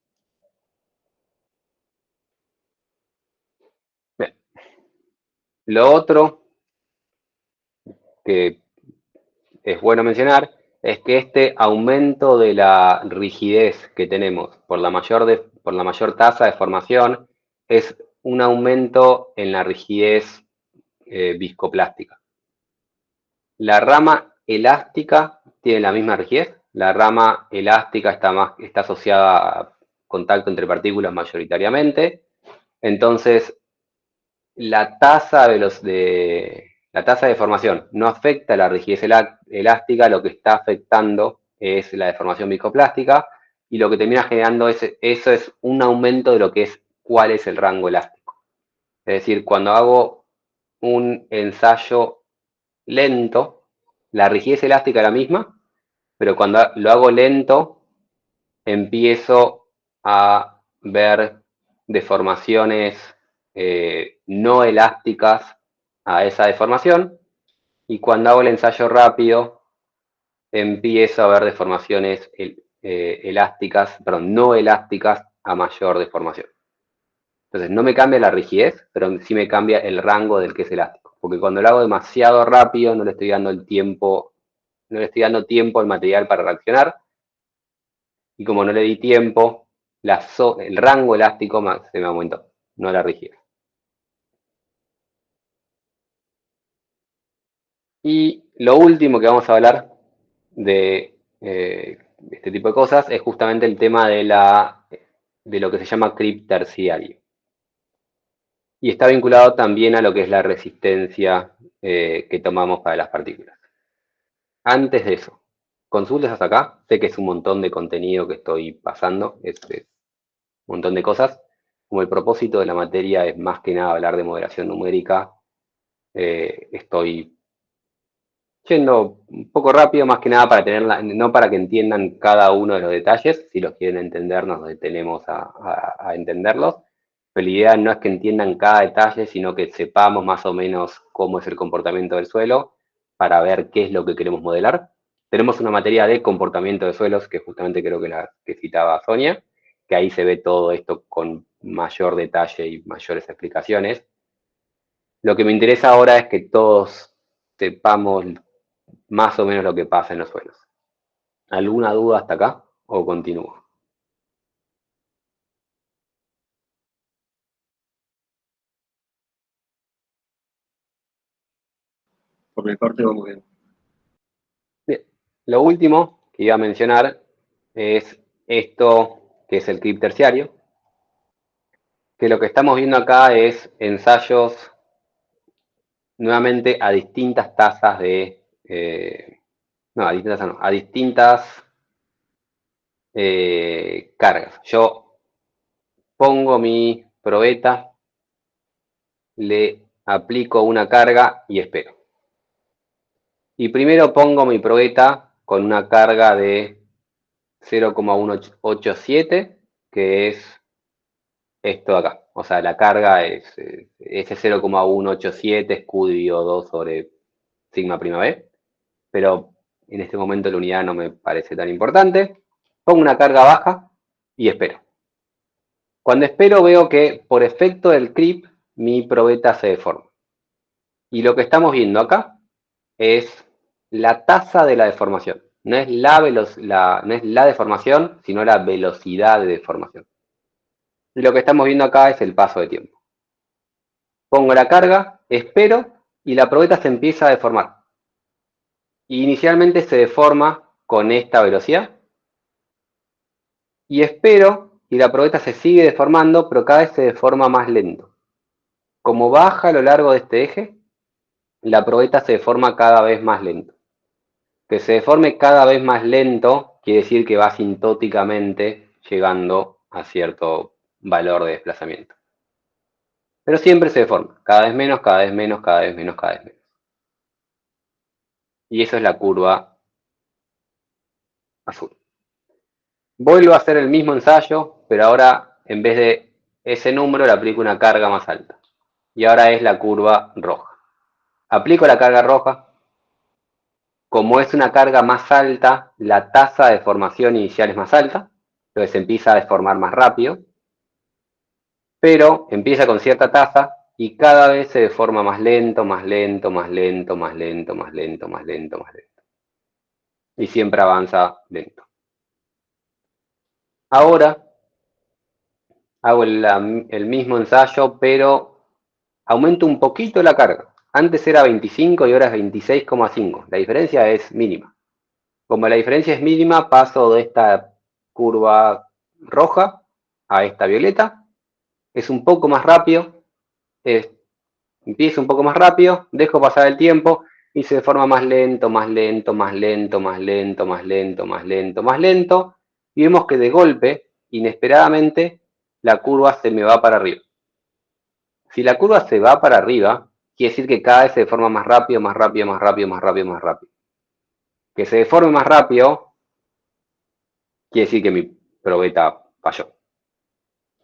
Bien. Lo otro que es bueno mencionar es que este aumento de la rigidez que tenemos por la mayor tasa de formación es un aumento en la rigidez viscoplástica. La rama elástica tiene la misma rigidez. La rama elástica está asociada a contacto entre partículas mayoritariamente. Entonces, la tasa de formación no afecta la rigidez elástica, lo que está afectando es la deformación viscoplástica, y lo que termina generando eso es un aumento de lo que es cuál es el rango elástico. Es decir, cuando hago un ensayo lento, la rigidez elástica es la misma, pero cuando lo hago lento, empiezo a ver deformaciones no elásticas a esa deformación, y cuando hago el ensayo rápido, empiezo a ver deformaciones elásticas, perdón, no elásticas a mayor deformación. Entonces, no me cambia la rigidez, pero sí me cambia el rango del que es elástico. Porque cuando lo hago demasiado rápido, no le estoy dando el tiempo, no le estoy dando tiempo al material para reaccionar. Y como no le di tiempo, el rango elástico se me aumentó, no la rigidez. Y lo último que vamos a hablar de este tipo de cosas es justamente el tema de lo que se llama creep terciario. Y está vinculado también a lo que es la resistencia que tomamos para las partículas. Antes de eso, consultas hasta acá. Sé que es un montón de contenido que estoy pasando, es un montón de cosas. Como el propósito de la materia es más que nada hablar de moderación numérica, estoy yendo un poco rápido, más que nada para tenerla, no para que entiendan cada uno de los detalles. Si los quieren entender, nos detenemos a entenderlos. Pero la idea no es que entiendan cada detalle, sino que sepamos más o menos cómo es el comportamiento del suelo para ver qué es lo que queremos modelar. Tenemos una materia de comportamiento de suelos, que justamente creo que la que citaba Sonia, que ahí se ve todo esto con mayor detalle y mayores explicaciones. Lo que me interesa ahora es que todos sepamos más o menos lo que pasa en los suelos. ¿Alguna duda hasta acá o continúo? Por mi parte vamos bien. Bien. Lo último que iba a mencionar es esto que es el clip terciario, que lo que estamos viendo acá es ensayos nuevamente a distintas tasas de... no, a distintas, no, a distintas cargas. Yo pongo mi probeta, le aplico una carga y espero. Y primero pongo mi probeta con una carga de 0,187, que es esto de acá. O sea, la carga es ese 0,187 es Q dividido 2 sobre sigma prima B. Pero en este momento la unidad no me parece tan importante. Pongo una carga baja y espero. Cuando espero veo que por efecto del creep mi probeta se deforma. Y lo que estamos viendo acá es la tasa de la deformación. No es no es la deformación, sino la velocidad de deformación. Y lo que estamos viendo acá es el paso de tiempo. Pongo la carga, espero y la probeta se empieza a deformar. Y inicialmente se deforma con esta velocidad. Y espero y la probeta se sigue deformando, pero cada vez se deforma más lento. Como baja a lo largo de este eje, la probeta se deforma cada vez más lento. Que se deforme cada vez más lento quiere decir que va asintóticamente llegando a cierto valor de desplazamiento. Pero siempre se deforma, cada vez menos, cada vez menos, cada vez menos, cada vez menos. Y eso es la curva azul. Vuelvo a hacer el mismo ensayo, pero ahora en vez de ese número le aplico una carga más alta. Y ahora es la curva roja. Aplico la carga roja. Como es una carga más alta, la tasa de deformación inicial es más alta, entonces se empieza a deformar más rápido, pero empieza con cierta tasa y cada vez se deforma más lento, más lento, más lento, más lento, más lento, más lento, más lento. Y siempre avanza lento. Ahora hago el mismo ensayo, pero aumento un poquito la carga. Antes era 25 y ahora es 26,5. La diferencia es mínima. Como la diferencia es mínima, paso de esta curva roja a esta violeta. Es un poco más rápido. Empiezo un poco más rápido, dejo pasar el tiempo y se deforma más lento, más lento, más lento, más lento, más lento, más lento, más lento. Y vemos que de golpe, inesperadamente, la curva se me va para arriba. Si la curva se va para arriba, quiere decir que cada vez se deforma más rápido, más rápido, más rápido, más rápido, más rápido. Que se deforme más rápido, quiere decir que mi probeta falló.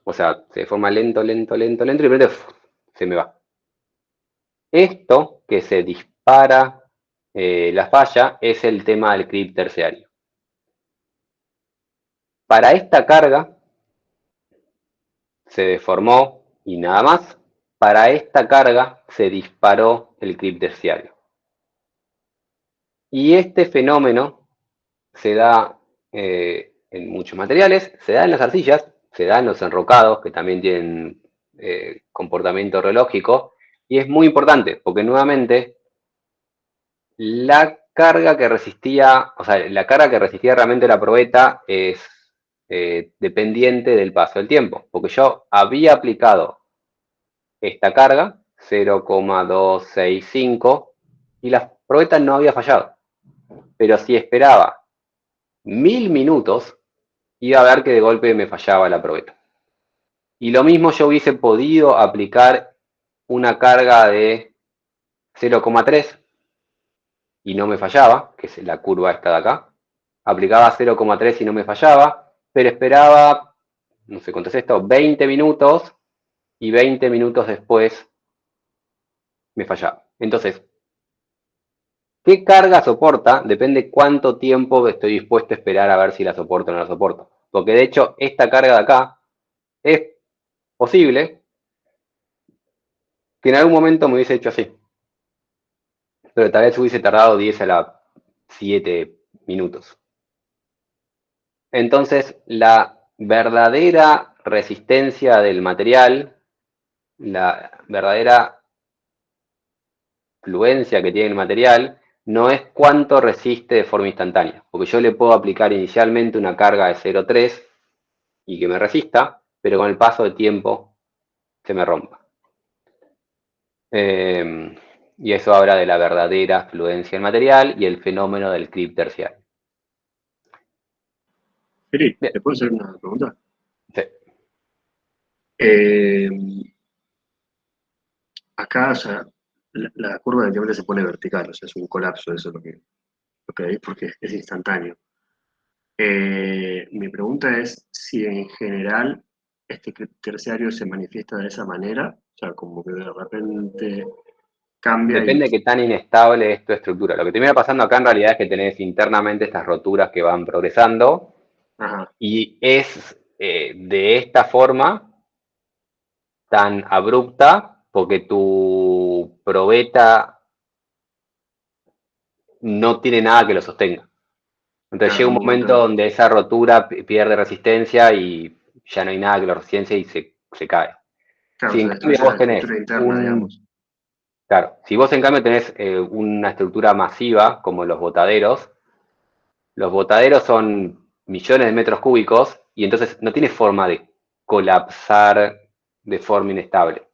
O sea, se deforma lento, lento, lento, lento y de repente se me va. Esto que se dispara la falla es el tema del CRIP terciario. Para esta carga se deformó y nada más. Para esta carga se disparó el CRIP terciario. Y este fenómeno se da en muchos materiales, se da en las arcillas, se da en los enrocados, que también tienen comportamiento reológico, y es muy importante, porque nuevamente la carga que resistía, o sea, la carga que resistía realmente la probeta es dependiente del paso del tiempo, porque yo había aplicado esta carga, 0,265, y la probeta no había fallado. Pero si esperaba 1000 minutos, iba a ver que de golpe me fallaba la probeta. Y lo mismo yo hubiese podido aplicar una carga de 0,3 y no me fallaba, que es la curva esta de acá. Aplicaba 0,3 y no me fallaba, pero esperaba, no sé cuánto es esto, 20 minutos y 20 minutos después me fallaba. Entonces, ¿qué carga soporta? Depende cuánto tiempo estoy dispuesto a esperar a ver si la soporto o no la soporto. Porque de hecho, esta carga de acá es posible que en algún momento me hubiese hecho así. Pero tal vez hubiese tardado 10 a la 7 minutos. Entonces, la verdadera resistencia del material, la verdadera fluencia que tiene el material, no es cuánto resiste de forma instantánea. Porque yo le puedo aplicar inicialmente una carga de 0,3 y que me resista, pero con el paso del tiempo se me rompa. Y eso habla de la verdadera fluencia del material y el fenómeno del CRIP terciario. Felipe, Bien. ¿te puedo hacer una pregunta? Sí. Acá, o sea, la curva evidentemente se pone vertical, o sea, es un colapso, eso es lo que hay, porque es instantáneo. Mi pregunta es si en general este terciario se manifiesta de esa manera, o sea, como que de repente cambia y... Depende de qué tan inestable es tu estructura. Lo que termina pasando acá en realidad es que tenés internamente estas roturas que van progresando Ajá, y es de esta forma tan abrupta porque tu probeta no tiene nada que lo sostenga. Entonces claro, llega un un momento momento, donde esa rotura pierde resistencia y ya no hay nada que lo resistencia y se cae. claro, Si se en cambio destruye la vos tenés estructura interna, digamos. claro, si vos en cambio tenés una estructura masiva como los botaderos son millones de metros cúbicos y entonces no tiene forma de colapsar de forma inestable.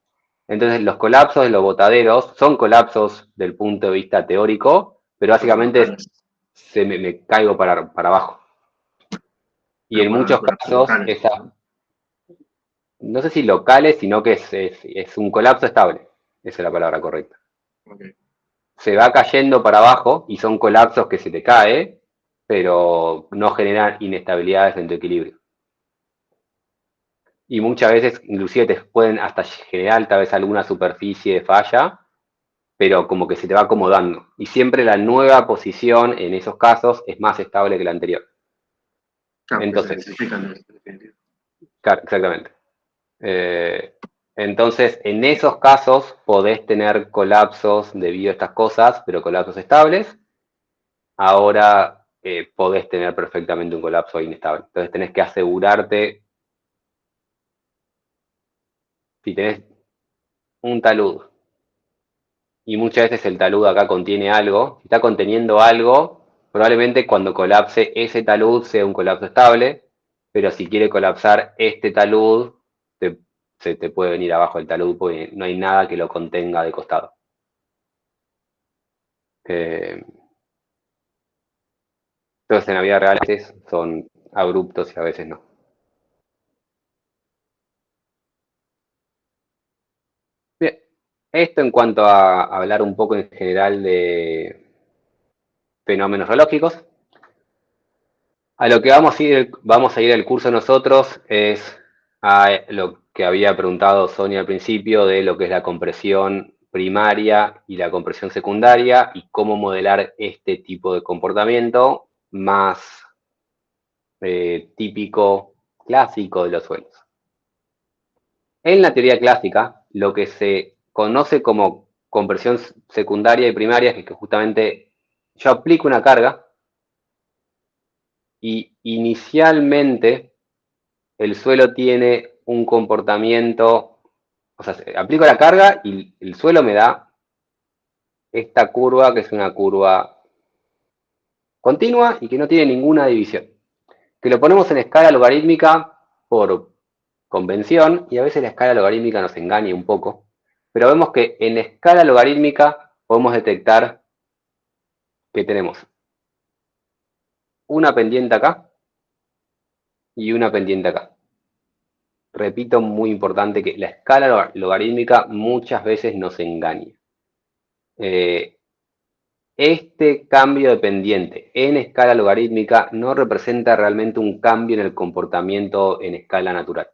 Entonces los colapsos de los botaderos son colapsos del punto de vista teórico, pero Pero son básicamente locales, me caigo para abajo. Y pero en puede haber muchos colapsos casos, locales. no sé si locales, sino que es un colapso estable. Esa es la palabra correcta. Okay. Se va cayendo para abajo y son colapsos que se te cae, pero no generan inestabilidades en tu equilibrio. Y muchas veces inclusive te pueden hasta generar tal vez alguna superficie de falla, pero como que se te va acomodando. Y siempre la nueva posición en esos casos es más estable que la anterior. Claro, que se Entonces, densifican en definitiva. claro, exactamente. Entonces, en esos casos podés tener colapsos debido a estas cosas, pero colapsos estables. Ahora podés tener perfectamente un colapso inestable. Entonces tenés que asegurarte, si tenés un talud, y muchas veces el talud acá contiene algo, si está conteniendo algo, probablemente cuando colapse ese talud sea un colapso estable, pero si quiere colapsar este talud, se te puede venir abajo el talud porque no hay nada que lo contenga de costado. Entonces en la vida real a veces son abruptos y a veces no. Bien, esto en cuanto a hablar un poco en general de fenómenos geológicos. A lo que vamos a ir el curso nosotros es a lo que había preguntado Sonia al principio de lo que es la compresión primaria y la compresión secundaria y cómo modelar este tipo de comportamiento más típico, clásico de los suelos. En la teoría clásica, lo que se conoce como compresión secundaria y primaria es que justamente yo aplico una carga y inicialmente el suelo tiene un comportamiento, o sea, aplico la carga y el suelo me da esta curva que es una curva continua y que no tiene ninguna división. Que lo ponemos en escala logarítmica por convención y a veces la escala logarítmica nos engaña un poco, pero vemos que en escala logarítmica podemos detectar que tenemos una pendiente acá y una pendiente acá. Repito, muy importante que la escala logarítmica muchas veces nos engaña. Este cambio de pendiente en escala logarítmica no representa realmente un cambio en el comportamiento en escala natural.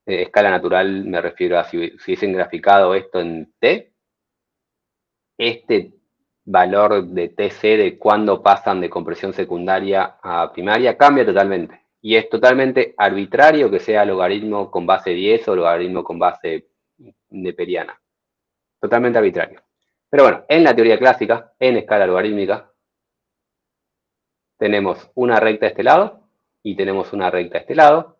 Escala natural me refiero a si hubiesen graficado esto en T, este valor de TC de cuándo pasan de compresión secundaria a primaria cambia totalmente. Y es totalmente arbitrario que sea logaritmo con base 10 o logaritmo con base neperiana. Totalmente arbitrario. Pero bueno, en la teoría clásica, en escala logarítmica, tenemos una recta a este lado y tenemos una recta a este lado.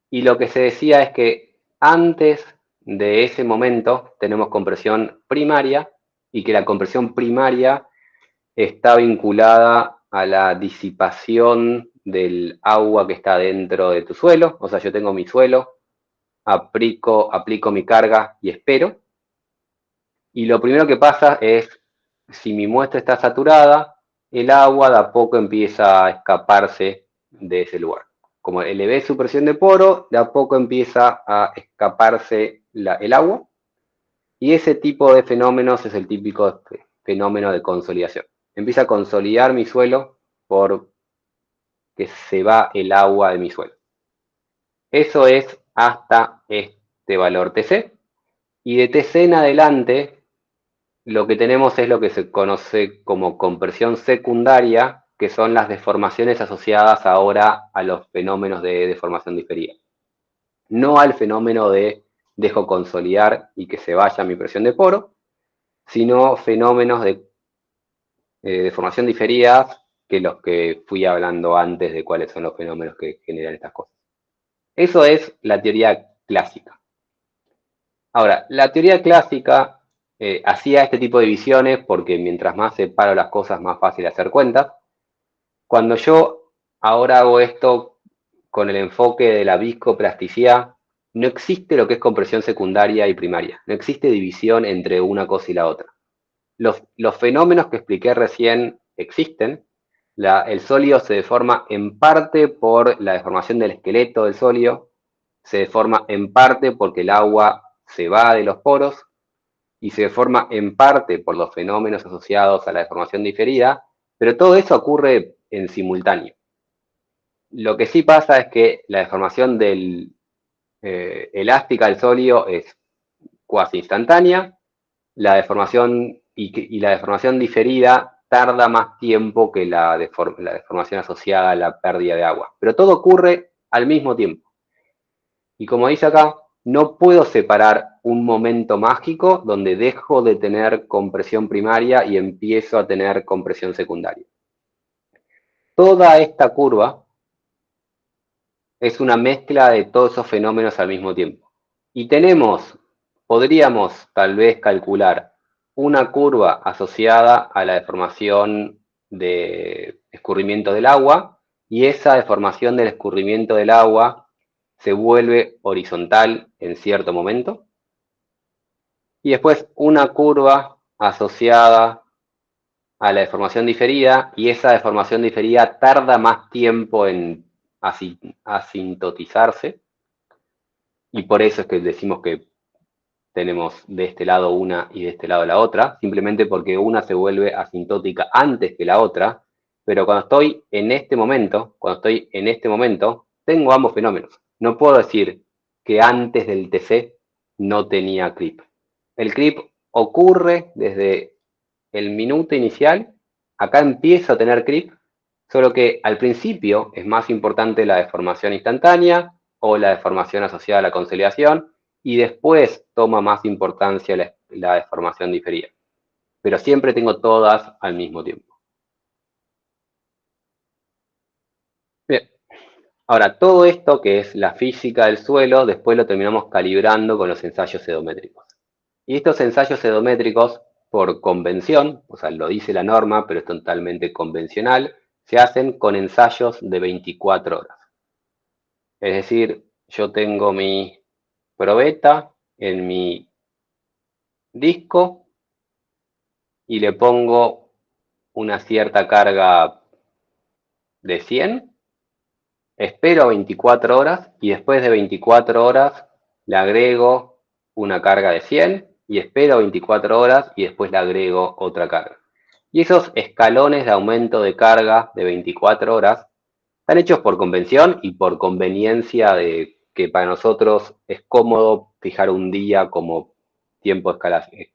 Y lo que se decía es que antes de ese momento tenemos compresión primaria y que la compresión primaria está vinculada a la disipación del agua que está dentro de tu suelo. O sea, yo tengo mi suelo, aplico mi carga y espero. Y lo primero que pasa es, si mi muestra está saturada, el agua de a poco empieza a escaparse de ese lugar. Como elevé su presión de poro, de a poco empieza a escaparse el agua. Y ese tipo de fenómenos es el típico fenómeno de consolidación. Empieza a consolidar mi suelo porque se va el agua de mi suelo. Eso es hasta este valor TC. Y de TC en adelante, lo que tenemos es lo que se conoce como compresión secundaria, que son las deformaciones asociadas ahora a los fenómenos de deformación diferida. No al fenómeno de dejo consolidar y que se vaya mi presión de poro, sino fenómenos de deformación diferida que los que fui hablando antes de cuáles son los fenómenos que generan estas cosas. Eso es la teoría clásica. Ahora, la teoría clásica hacía este tipo de divisiones porque mientras más separo las cosas, más fácil hacer cuentas. Cuando yo ahora hago esto con el enfoque de la viscoplasticidad, no existe lo que es compresión secundaria y primaria. No existe división entre una cosa y la otra. Los fenómenos que expliqué recién existen. El sólido se deforma en parte por la deformación del esqueleto del sólido, se deforma en parte porque el agua se va de los poros y se deforma en parte por los fenómenos asociados a la deformación diferida, pero todo eso ocurre en simultáneo. Lo que sí pasa es que la deformación elástica del sólido es cuasi instantánea, la deformación y la deformación diferida tarda más tiempo que la deformación asociada a la pérdida de agua. Pero todo ocurre al mismo tiempo. Y como dice acá, no puedo separar un momento mágico donde dejo de tener compresión primaria y empiezo a tener compresión secundaria. Toda esta curva es una mezcla de todos esos fenómenos al mismo tiempo. Y podríamos tal vez calcular una curva asociada a la deformación de escurrimiento del agua, y esa deformación del escurrimiento del agua se vuelve horizontal en cierto momento. Y después una curva asociada a la deformación diferida, y esa deformación diferida tarda más tiempo en asintotizarse, y por eso es que decimos que tenemos de este lado una y de este lado la otra, simplemente porque una se vuelve asintótica antes que la otra, pero cuando estoy en este momento, tengo ambos fenómenos. No puedo decir que antes del TC no tenía creep. El creep ocurre desde el minuto inicial. Acá empiezo a tener creep, solo que al principio es más importante la deformación instantánea o la deformación asociada a la consolidación, y después toma más importancia la deformación diferida. Pero siempre tengo todas al mismo tiempo. Bien. Ahora, todo esto que es la física del suelo, después lo terminamos calibrando con los ensayos edométricos. Y estos ensayos edométricos, por convención, o sea, lo dice la norma, pero es totalmente convencional, se hacen con ensayos de 24 horas. Es decir, yo tengo mi probeta en mi disco y le pongo una cierta carga de 100, espero 24 horas y después de 24 horas le agrego una carga de 100 y espero 24 horas y después le agrego otra carga. Y esos escalones de aumento de carga de 24 horas están hechos por convención y por conveniencia de que para nosotros es cómodo fijar un día como tiempo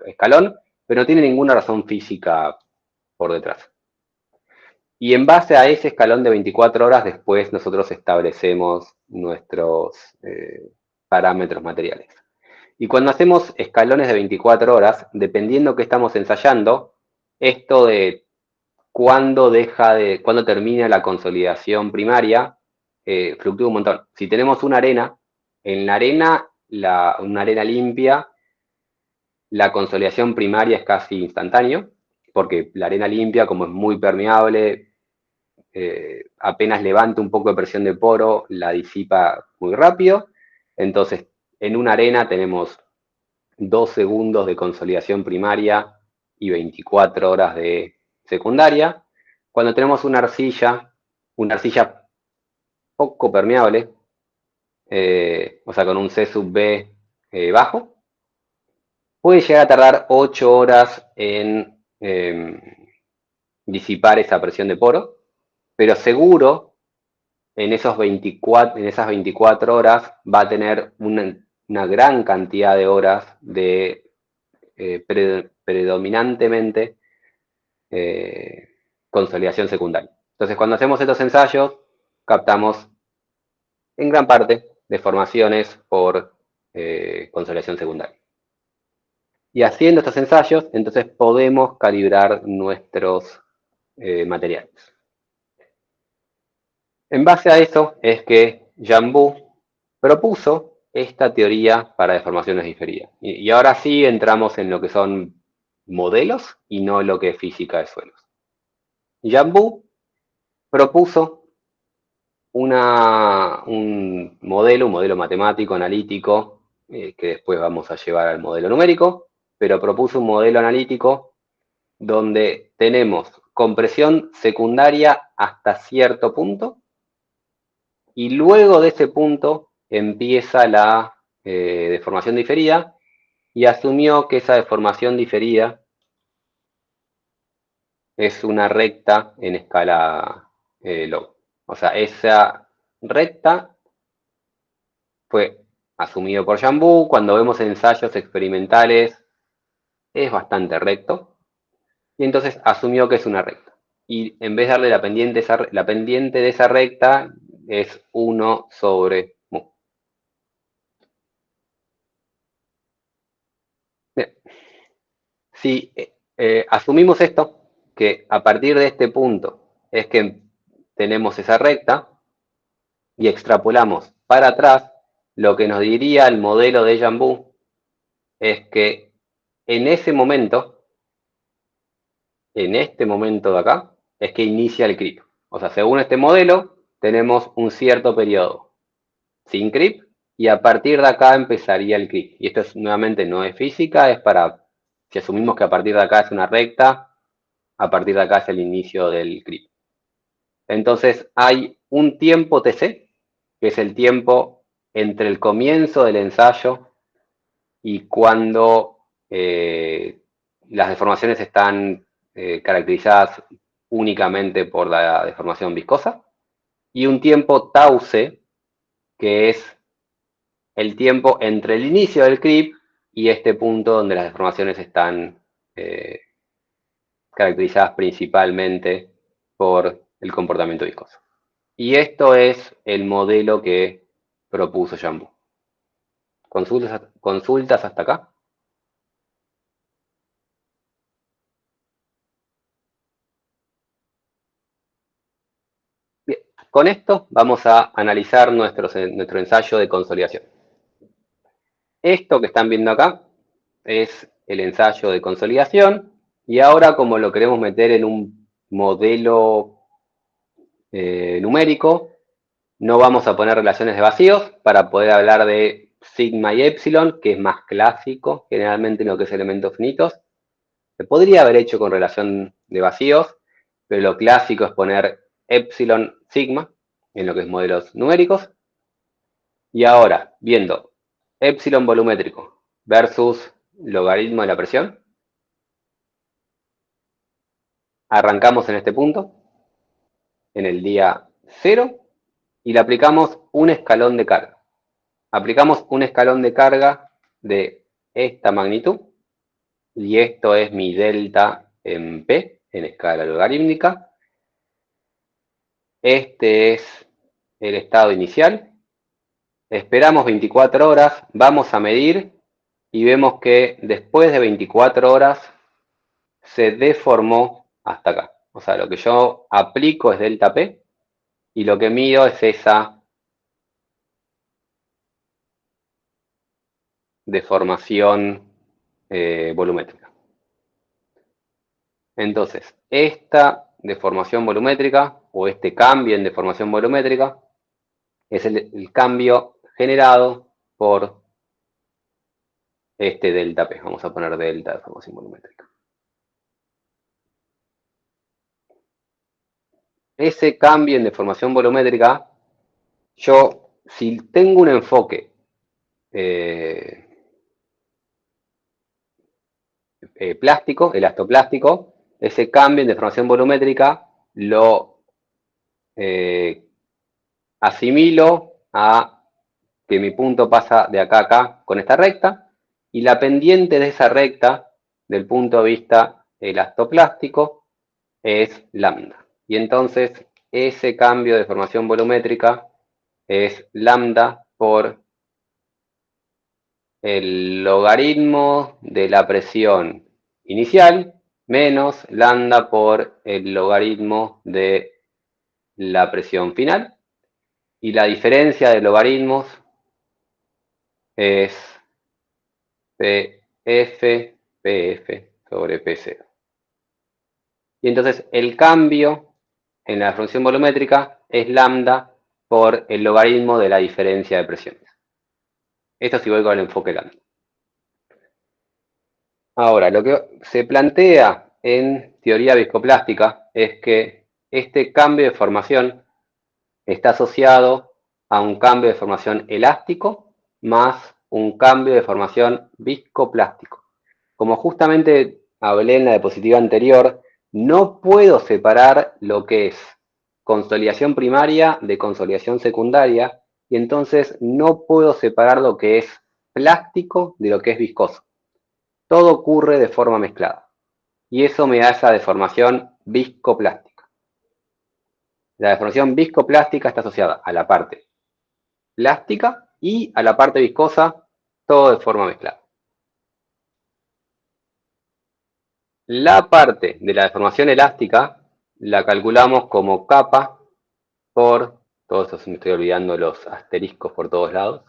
escalón, pero no tiene ninguna razón física por detrás. Y en base a ese escalón de 24 horas, después nosotros establecemos nuestros parámetros materiales. Y cuando hacemos escalones de 24 horas, dependiendo que estamos ensayando, esto de cuándo termina la consolidación primaria, fluctúa un montón. Si tenemos una arena, en la arena, una arena limpia, la consolidación primaria es casi instantáneo, porque la arena limpia, como es muy permeable, apenas levanta un poco de presión de poro, la disipa muy rápido. Entonces, en una arena tenemos 2 segundos de consolidación primaria y 24 horas de secundaria. Cuando tenemos una arcilla poco permeable, o sea, con un C sub B bajo, puede llegar a tardar 8 horas en disipar esa presión de poro, pero seguro en esas 24 horas va a tener una gran cantidad de horas de predominantemente consolidación secundaria. Entonces, cuando hacemos estos ensayos, captamos en gran parte deformaciones por consolidación secundaria. Y haciendo estos ensayos, entonces podemos calibrar nuestros materiales. En base a eso es que Jambu propuso esta teoría para deformaciones diferidas. Y ahora sí entramos en lo que son modelos y no lo que es física de suelos. Jambu propuso un modelo matemático, analítico, que después vamos a llevar al modelo numérico, pero propuso un modelo analítico donde tenemos compresión secundaria hasta cierto punto, y luego de ese punto empieza la deformación diferida, y asumió que esa deformación diferida es una recta en escala log. O sea, esa recta fue asumido por Jambu. Cuando vemos ensayos experimentales es bastante recto, y entonces asumió que es una recta. Y en vez de darle la pendiente de esa recta es 1 sobre mu. Bien. Si asumimos esto, que a partir de este punto es que tenemos esa recta, y extrapolamos para atrás, lo que nos diría el modelo de Jambu es que en ese momento, en este momento de acá, es que inicia el creep. O sea, según este modelo, tenemos un cierto periodo sin creep, y a partir de acá empezaría el creep. Y esto nuevamente no es física, es para, si asumimos que a partir de acá es una recta, a partir de acá es el inicio del creep. Entonces hay un tiempo TC, que es el tiempo entre el comienzo del ensayo y cuando las deformaciones están caracterizadas únicamente por la deformación viscosa, y un tiempo tau C, que es el tiempo entre el inicio del creep y este punto donde las deformaciones están caracterizadas principalmente por el comportamiento viscoso. Y esto es el modelo que propuso Jambu. ¿Consultas hasta acá? Bien, con esto vamos a analizar nuestro ensayo de consolidación. Esto que están viendo acá es el ensayo de consolidación y ahora como lo queremos meter en un modelo numérico, no vamos a poner relaciones de vacíos para poder hablar de sigma y epsilon, que es más clásico generalmente en lo que es elementos finitos. Se podría haber hecho con relación de vacíos, pero lo clásico es poner epsilon sigma en lo que es modelos numéricos. Y ahora, viendo epsilon volumétrico versus logaritmo de la presión, arrancamos en este punto, en el día 0, y le aplicamos un escalón de carga. Aplicamos un escalón de carga de esta magnitud, y esto es mi delta en P, en escala logarítmica. Este es el estado inicial. Esperamos 24 horas, vamos a medir y vemos que después de 24 horas se deformó hasta acá. O sea, lo que yo aplico es delta P y lo que mido es esa deformación volumétrica. Entonces, esta deformación volumétrica o este cambio en deformación volumétrica es el cambio generado por este delta P. Vamos a poner delta deformación volumétrica. Ese cambio en deformación volumétrica, yo, si tengo un enfoque plástico, elastoplástico, ese cambio en deformación volumétrica lo asimilo a que mi punto pasa de acá a acá con esta recta, y la pendiente de esa recta, del punto de vista elastoplástico, es lambda. Y entonces ese cambio de deformación volumétrica es lambda por el logaritmo de la presión inicial menos lambda por el logaritmo de la presión final. Y la diferencia de logaritmos es PF sobre P0. Y entonces el cambio en la función volumétrica es lambda por el logaritmo de la diferencia de presiones. Esto sí voy con el enfoque lambda. Ahora, lo que se plantea en teoría viscoplástica es que este cambio de formación está asociado a un cambio de formación elástico más un cambio de formación viscoplástico. Como justamente hablé en la diapositiva anterior, no puedo separar lo que es consolidación primaria de consolidación secundaria, y entonces no puedo separar lo que es plástico de lo que es viscoso. Todo ocurre de forma mezclada, y eso me da esa deformación viscoplástica. La deformación viscoplástica está asociada a la parte plástica y a la parte viscosa, todo de forma mezclada. La parte de la deformación elástica la calculamos como kappa por, todo eso se me estoy olvidando los asteriscos por todos lados,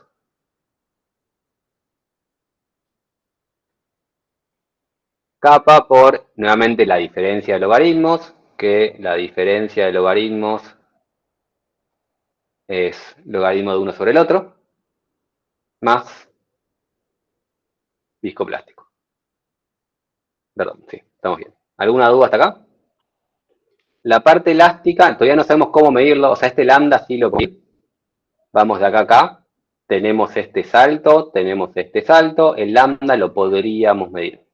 kappa por, nuevamente, la diferencia de logaritmos, que la diferencia de logaritmos es logaritmo de uno sobre el otro, más viscoplástico. Perdón, sí, estamos bien. ¿Alguna duda hasta acá? La parte elástica, todavía no sabemos cómo medirlo, o sea, este lambda sí lo podemos medir. Vamos de acá a acá, tenemos este salto, el lambda lo podríamos medir.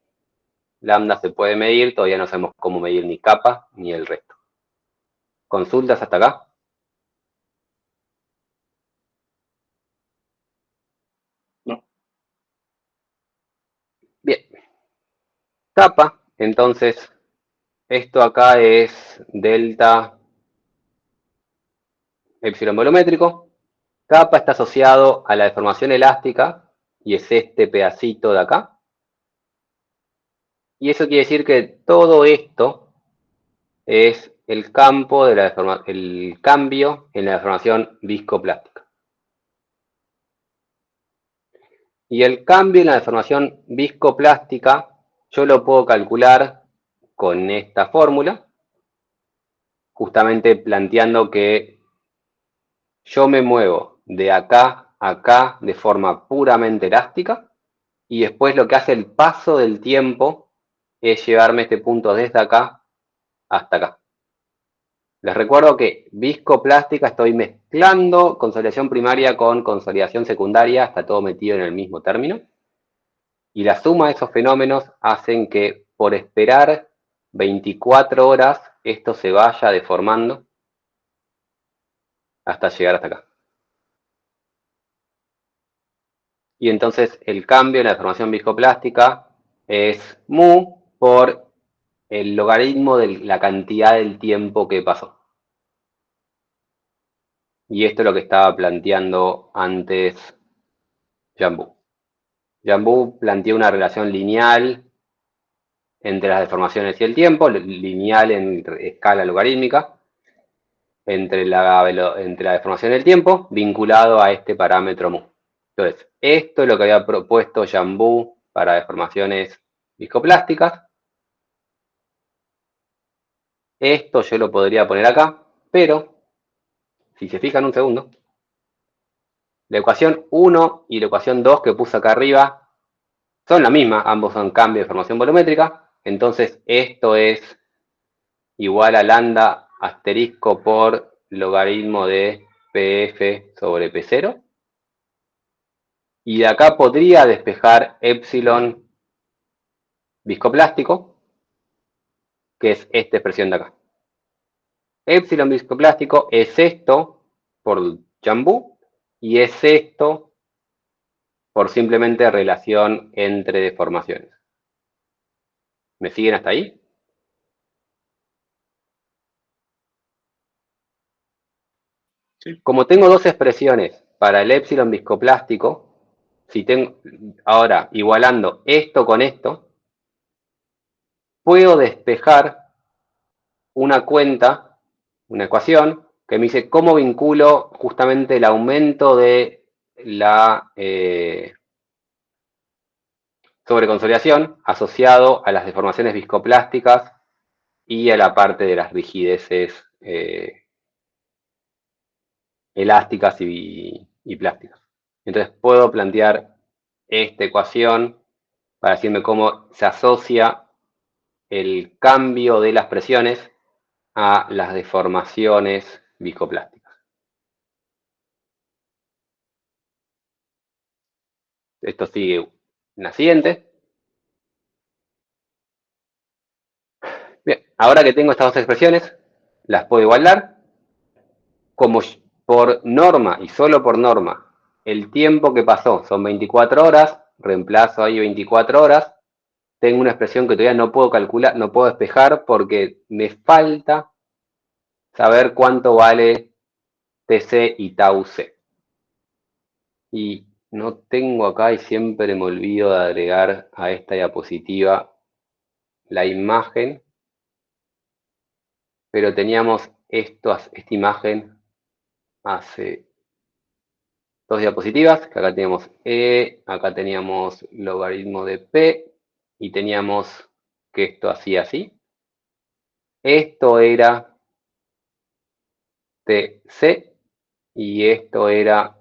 Lambda se puede medir, todavía no sabemos cómo medir ni kappa ni el resto. ¿Consultas hasta acá? No. kappa, entonces esto acá es delta epsilon volumétrico. Kappa está asociado a la deformación elástica y es este pedacito de acá. Y eso quiere decir que todo esto es el campo de el cambio en la deformación viscoplástica. Y el cambio en la deformación viscoplástica yo lo puedo calcular con esta fórmula, justamente planteando que yo me muevo de acá a acá de forma puramente elástica y después lo que hace el paso del tiempo es llevarme este punto desde acá hasta acá. Les recuerdo que viscoplástica estoy mezclando consolidación primaria con consolidación secundaria, está todo metido en el mismo término. Y la suma de esos fenómenos hacen que por esperar 24 horas esto se vaya deformando hasta llegar hasta acá. Y entonces el cambio en la deformación viscoplástica es mu por el logaritmo de la cantidad del tiempo que pasó. Y esto es lo que estaba planteando antes Jambu. Jambu planteó una relación lineal entre las deformaciones y el tiempo, lineal en escala logarítmica, entre la deformación y el tiempo, vinculado a este parámetro mu. Entonces, esto es lo que había propuesto Jambu para deformaciones viscoplásticas. Esto yo lo podría poner acá, pero si se fijan un segundo, la ecuación 1 y la ecuación 2 que puse acá arriba son la misma, ambos son cambio de formación volumétrica, entonces esto es igual a lambda asterisco por logaritmo de PF sobre P0. Y de acá podría despejar epsilon viscoplástico, que es esta expresión de acá. Epsilon viscoplástico es esto por Jambu y es esto por simplemente relación entre deformaciones. ¿Me siguen hasta ahí? Sí. Como tengo dos expresiones para el epsilon viscoplástico, si tengo ahora igualando esto con esto, puedo despejar una cuenta, una ecuación, que me dice cómo vinculo justamente el aumento de la sobreconsolidación asociado a las deformaciones viscoplásticas y a la parte de las rigideces elásticas y plásticas. Entonces puedo plantear esta ecuación para decirme cómo se asocia el cambio de las presiones a las deformaciones viscoplásticas. Esto sigue en la siguiente. Bien, ahora que tengo estas dos expresiones, las puedo igualar. Como por norma y solo por norma, el tiempo que pasó son 24 horas, reemplazo ahí 24 horas, tengo una expresión que todavía no puedo calcular, no puedo despejar porque me falta saber cuánto vale TC y tau C. Y no tengo acá y siempre me olvido de agregar a esta diapositiva la imagen, pero teníamos esta imagen hace dos diapositivas, que acá teníamos E, acá teníamos logaritmo de P, y teníamos que esto hacía así. Esto era TC, y esto era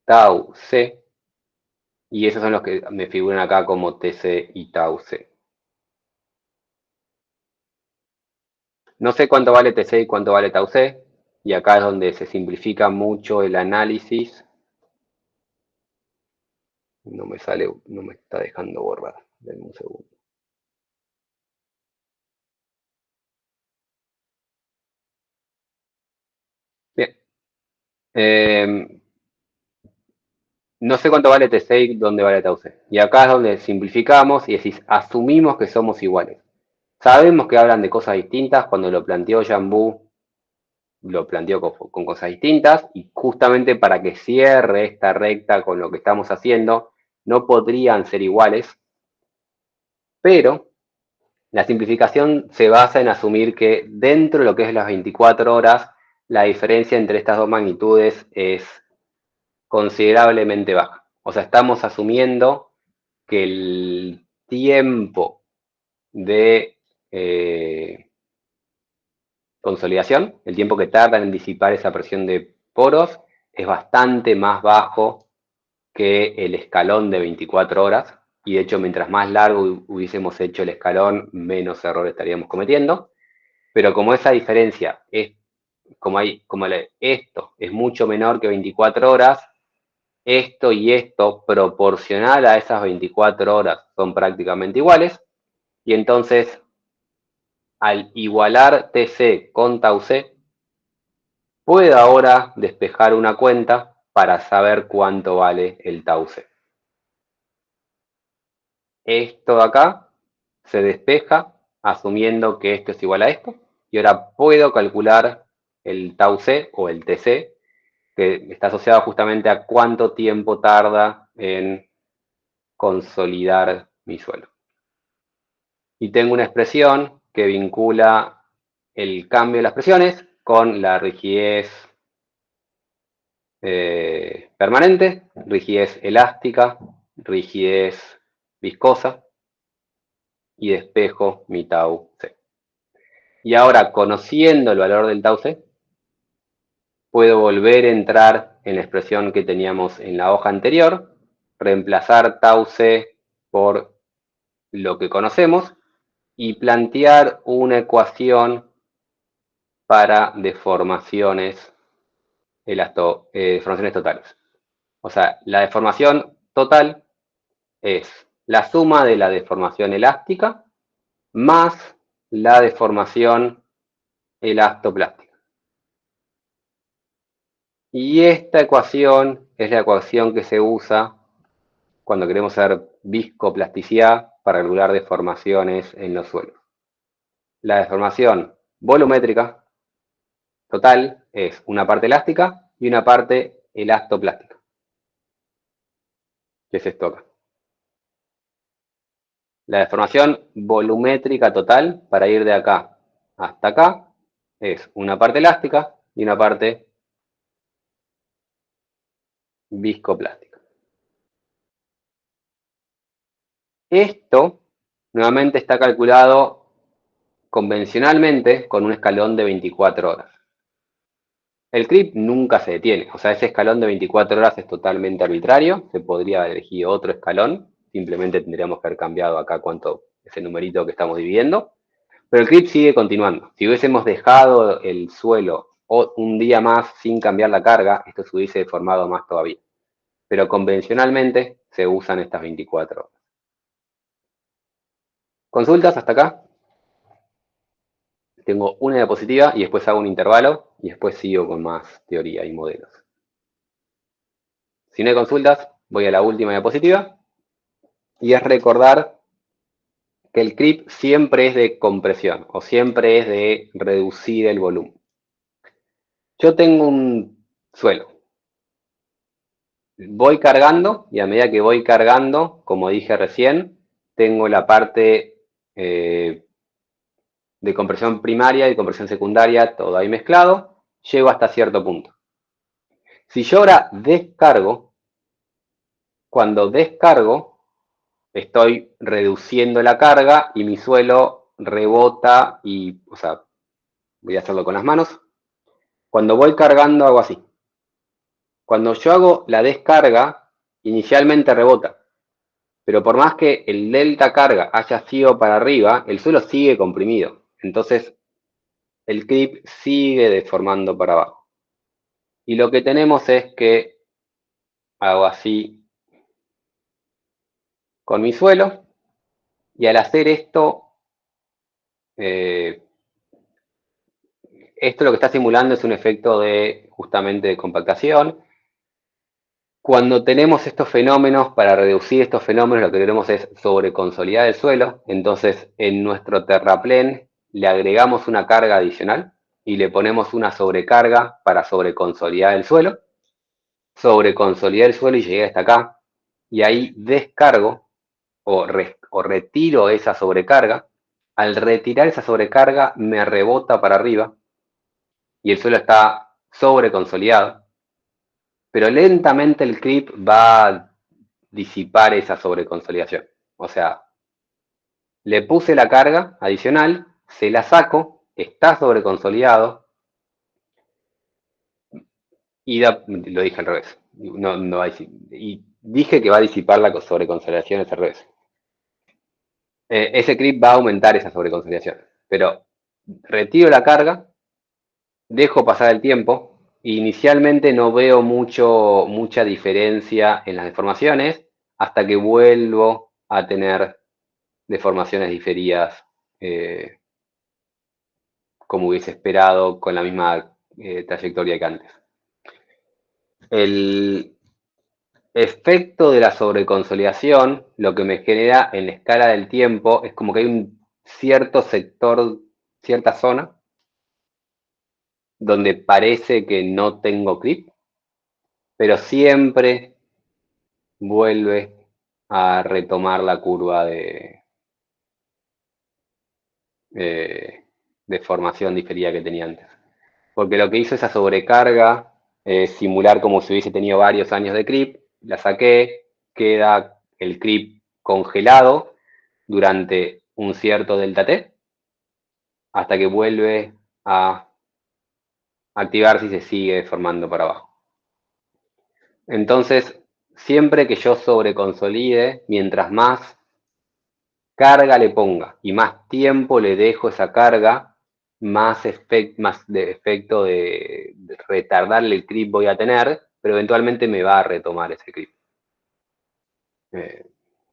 tau C, y esos son los que me figuran acá como TC y tau C. No sé cuánto vale TC y cuánto vale tau C, y acá es donde se simplifica mucho el análisis. No me sale, no me está dejando borrar. Denme un segundo. Bien. no sé cuánto vale TC y dónde vale TAUC. Y acá es donde simplificamos y decís, asumimos que somos iguales. Sabemos que hablan de cosas distintas. Cuando lo planteó Jambu, lo planteó con cosas distintas. Y justamente para que cierre esta recta con lo que estamos haciendo, no podrían ser iguales. Pero la simplificación se basa en asumir que dentro de lo que es las 24 horas, la diferencia entre estas dos magnitudes es considerablemente baja. O sea, estamos asumiendo que el tiempo de consolidación, el tiempo que tarda en disipar esa presión de poros, es bastante más bajo que el escalón de 24 horas. Y de hecho, mientras más largo hubiésemos hecho el escalón, menos errores estaríamos cometiendo. Pero como esa diferencia es, esto es mucho menor que 24 horas, esto y esto proporcional a esas 24 horas son prácticamente iguales. Y entonces, al igualar TC con TAUC, puedo ahora despejar una cuenta para saber cuánto vale el TAUC. Esto de acá se despeja asumiendo que esto es igual a esto. Y ahora puedo calcular el TAUC o el TC, que está asociado justamente a cuánto tiempo tarda en consolidar mi suelo. Y tengo una expresión que vincula el cambio de las presiones con la rigidez permanente, rigidez elástica, rigidez viscosa, y despejo mi tau C. Y ahora, conociendo el valor del tau C, puedo volver a entrar en la expresión que teníamos en la hoja anterior, reemplazar tau C por lo que conocemos y plantear una ecuación para deformaciones totales. O sea, la deformación total es la suma de la deformación elástica más la deformación elastoplástica. Y esta ecuación es la ecuación que se usa cuando queremos saber viscoplasticidad para calcular deformaciones en los suelos. La deformación volumétrica total es una parte elástica y una parte elastoplástica, que es esto acá. La deformación volumétrica total, para ir de acá hasta acá, es una parte elástica y una parte viscoplástica. Esto nuevamente está calculado convencionalmente con un escalón de 24 horas. El creep nunca se detiene, o sea, ese escalón de 24 horas es totalmente arbitrario, se podría elegir otro escalón, simplemente tendríamos que haber cambiado acá cuánto es el numerito que estamos dividiendo, pero el creep sigue continuando. Si hubiésemos dejado el suelo un día más sin cambiar la carga, esto se hubiese deformado más todavía. Pero convencionalmente se usan estas 24 horas. ¿Consultas hasta acá? Tengo una diapositiva y después hago un intervalo y después sigo con más teoría y modelos. Si no hay consultas, voy a la última diapositiva y es recordar que el creep siempre es de compresión o siempre es de reducir el volumen. Yo tengo un suelo. Voy cargando y a medida que voy cargando, como dije recién, tengo la parte de compresión primaria y compresión secundaria, todo ahí mezclado, llego hasta cierto punto. Si yo ahora descargo, cuando descargo, estoy reduciendo la carga y mi suelo rebota y, o sea, voy a hacerlo con las manos. Cuando voy cargando hago así. Cuando yo hago la descarga, inicialmente rebota. Pero por más que el delta carga haya sido para arriba, el suelo sigue comprimido. Entonces, el creep sigue deformando para abajo. Y lo que tenemos es que hago así con mi suelo. Y al hacer esto, esto lo que está simulando es un efecto de justamente de compactación. Cuando tenemos estos fenómenos, para reducir estos fenómenos, lo que queremos es sobreconsolidar el suelo. Entonces, en nuestro terraplén le agregamos una carga adicional y le ponemos una sobrecarga para sobreconsolidar el suelo. Sobreconsolidar el suelo y llegué hasta acá. Y ahí descargo o retiro esa sobrecarga. Al retirar esa sobrecarga me rebota para arriba y el suelo está sobreconsolidado. Pero lentamente el creep va a disipar esa sobreconsolidación. O sea, le puse la carga adicional, se la saco, está sobreconsolidado y lo dije al revés. No va a y dije que va a disipar la sobreconsolidación, es al revés. Ese creep va a aumentar esa sobreconsolidación. Pero retiro la carga, dejo pasar el tiempo. Inicialmente no veo mucha diferencia en las deformaciones hasta que vuelvo a tener deformaciones diferidas como hubiese esperado con la misma trayectoria que antes. El efecto de la sobreconsolidación, lo que me genera en la escala del tiempo, es como que hay un cierto sector, cierta zona, donde parece que no tengo creep, pero siempre vuelve a retomar la curva de formación diferida que tenía antes. Porque lo que hizo esa sobrecarga es simular como si hubiese tenido varios años de creep, la saqué, queda el creep congelado durante un cierto delta t, hasta que vuelve a activarse y se sigue formando para abajo. Entonces, siempre que yo sobreconsolide, mientras más carga le ponga y más tiempo le dejo esa carga, más de efecto de retardarle el creep voy a tener, pero eventualmente me va a retomar ese creep.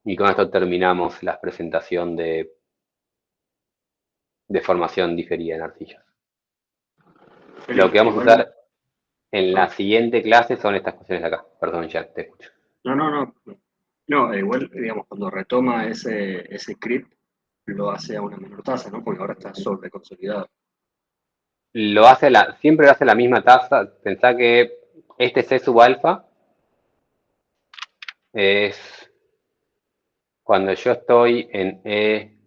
Y con esto terminamos la presentación de formación diferida en arcillas. Lo que vamos a usar en la siguiente clase son estas cuestiones de acá. Perdón, ya te escucho. No, igual, digamos, cuando retoma ese creep, lo hace a una menor tasa, ¿no? Porque ahora está sobreconsolidado. Siempre lo hace a la misma tasa. Pensá que este C sub alfa es cuando yo estoy en E.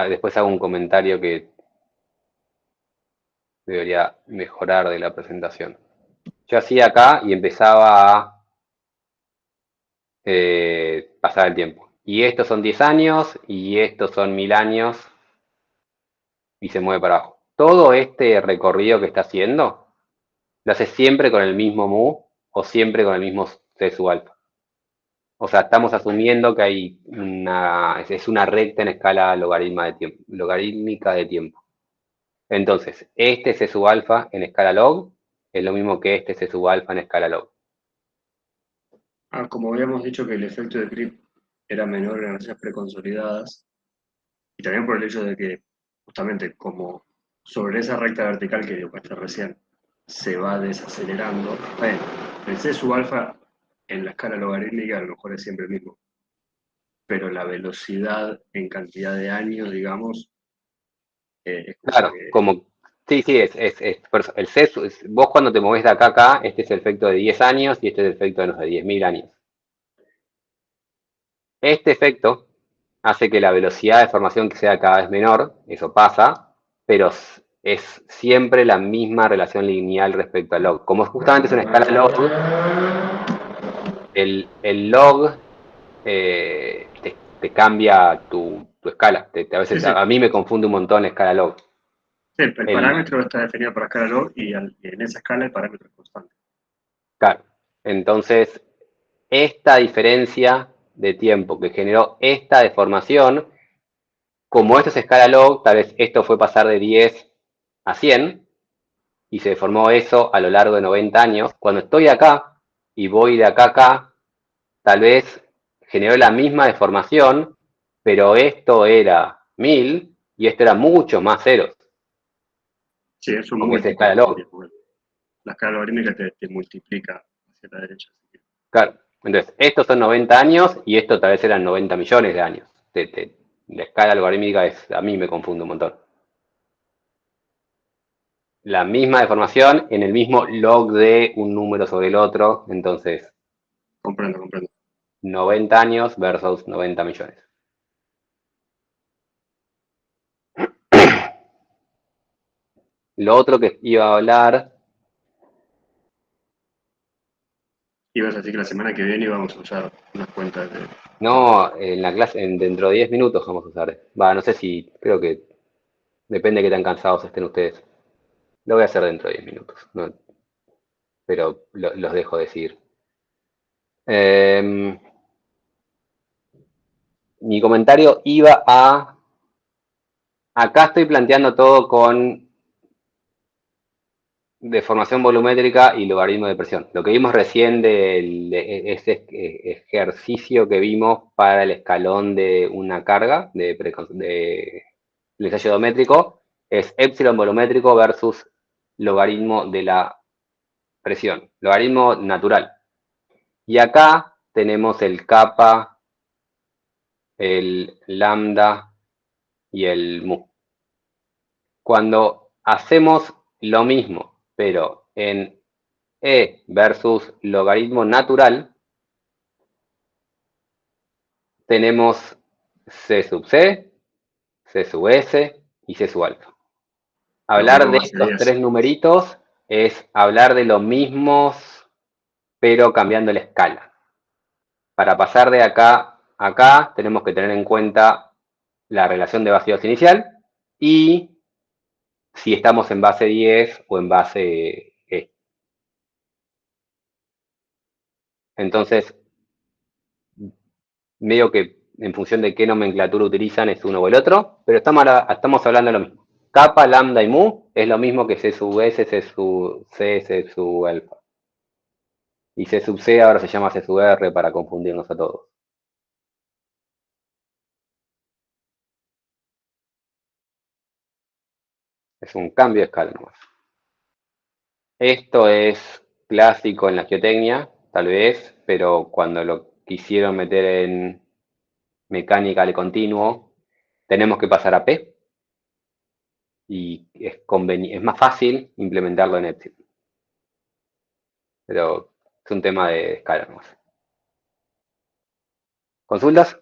Después hago un comentario que debería mejorar de la presentación. Yo hacía acá y empezaba a pasar el tiempo. Y estos son 10 años y estos son 1000 años y se mueve para abajo. Todo este recorrido que está haciendo lo hace siempre con el mismo mu o siempre con el mismo C sub alfa. O sea, estamos asumiendo que hay es una recta en escala logarítmica de tiempo. Entonces, este C sub alfa en escala log es lo mismo que este C sub alfa en escala log. Como habíamos dicho que el efecto de creep era menor en arcillas preconsolidadas, y también por el hecho de que, justamente, como sobre esa recta vertical que dibujaste recién, se va desacelerando, el C sub alfa en la escala logarítmica a lo mejor es siempre el mismo, pero la velocidad en cantidad de años, digamos, es como Claro, que... como, sí, por eso, el C, vos cuando te movés de acá a acá, este es el efecto de 10 años y este es el efecto de, no sé, 10.000 años. Este efecto hace que la velocidad de formación que sea cada vez menor, eso pasa, pero es siempre la misma relación lineal respecto al log. Como justamente es una escala log, el log te cambia tu escala. A veces Sí, sí. a mí me confunde un montón la escala log. Sí, el parámetro está definido por escala log y en esa escala el parámetro es constante. Claro. Entonces, esta diferencia de tiempo que generó esta deformación, como esto es escala log, tal vez esto fue pasar de 10 a 100 y se deformó eso a lo largo de 90 años. Cuando estoy acá y voy de acá a acá, tal vez generó la misma deformación, pero esto era 1000 y esto era mucho más ceros. Sí, es un Porque es múltiplo escala del log. tiempo. La escala logarítmica te multiplica hacia la derecha. Claro. Entonces, estos son 90 años y esto tal vez eran 90 millones de años. La escala algorítmica a mí me confunde un montón. La misma deformación en el mismo log de un número sobre el otro, entonces Comprendo. 90 años versus 90 millones. Lo otro que iba a hablar, Ibas a decir que la semana que viene íbamos a usar unas cuentas de... no, en la clase, dentro de 10 minutos vamos a usar. No sé si, creo que depende de qué tan cansados estén ustedes. Lo voy a hacer dentro de 10 minutos, ¿no? Pero los dejo decir. Mi comentario iba a... Acá estoy planteando todo con deformación volumétrica y logaritmo de presión. Lo que vimos recién de ese ejercicio que vimos para el escalón de una carga de ensayo geométrico es epsilon volumétrico versus logaritmo de la presión, logaritmo natural. Y acá tenemos el kappa, el lambda y el mu. Cuando hacemos lo mismo, pero en E versus logaritmo natural, tenemos C sub C, C sub S y C sub alfa. Hablar de estos tres numeritos es hablar de los mismos, pero cambiando la escala. Para pasar de acá a acá, tenemos que tener en cuenta la relación de vacíos inicial y si estamos en base 10 o en base E. Entonces, medio que en función de qué nomenclatura utilizan es uno o el otro, pero estamos hablando de lo mismo. Kappa, lambda y mu es lo mismo que C sub S, C sub C, C sub alfa. Y C sub C ahora se llama C sub R para confundirnos a todos. Es un cambio de escala nomás. Esto es clásico en la geotecnia, tal vez, pero cuando lo quisieron meter en mecánica de continuo, tenemos que pasar a P y es más fácil implementarlo en Epsilon. Pero es un tema de escala nomás. ¿Consultas?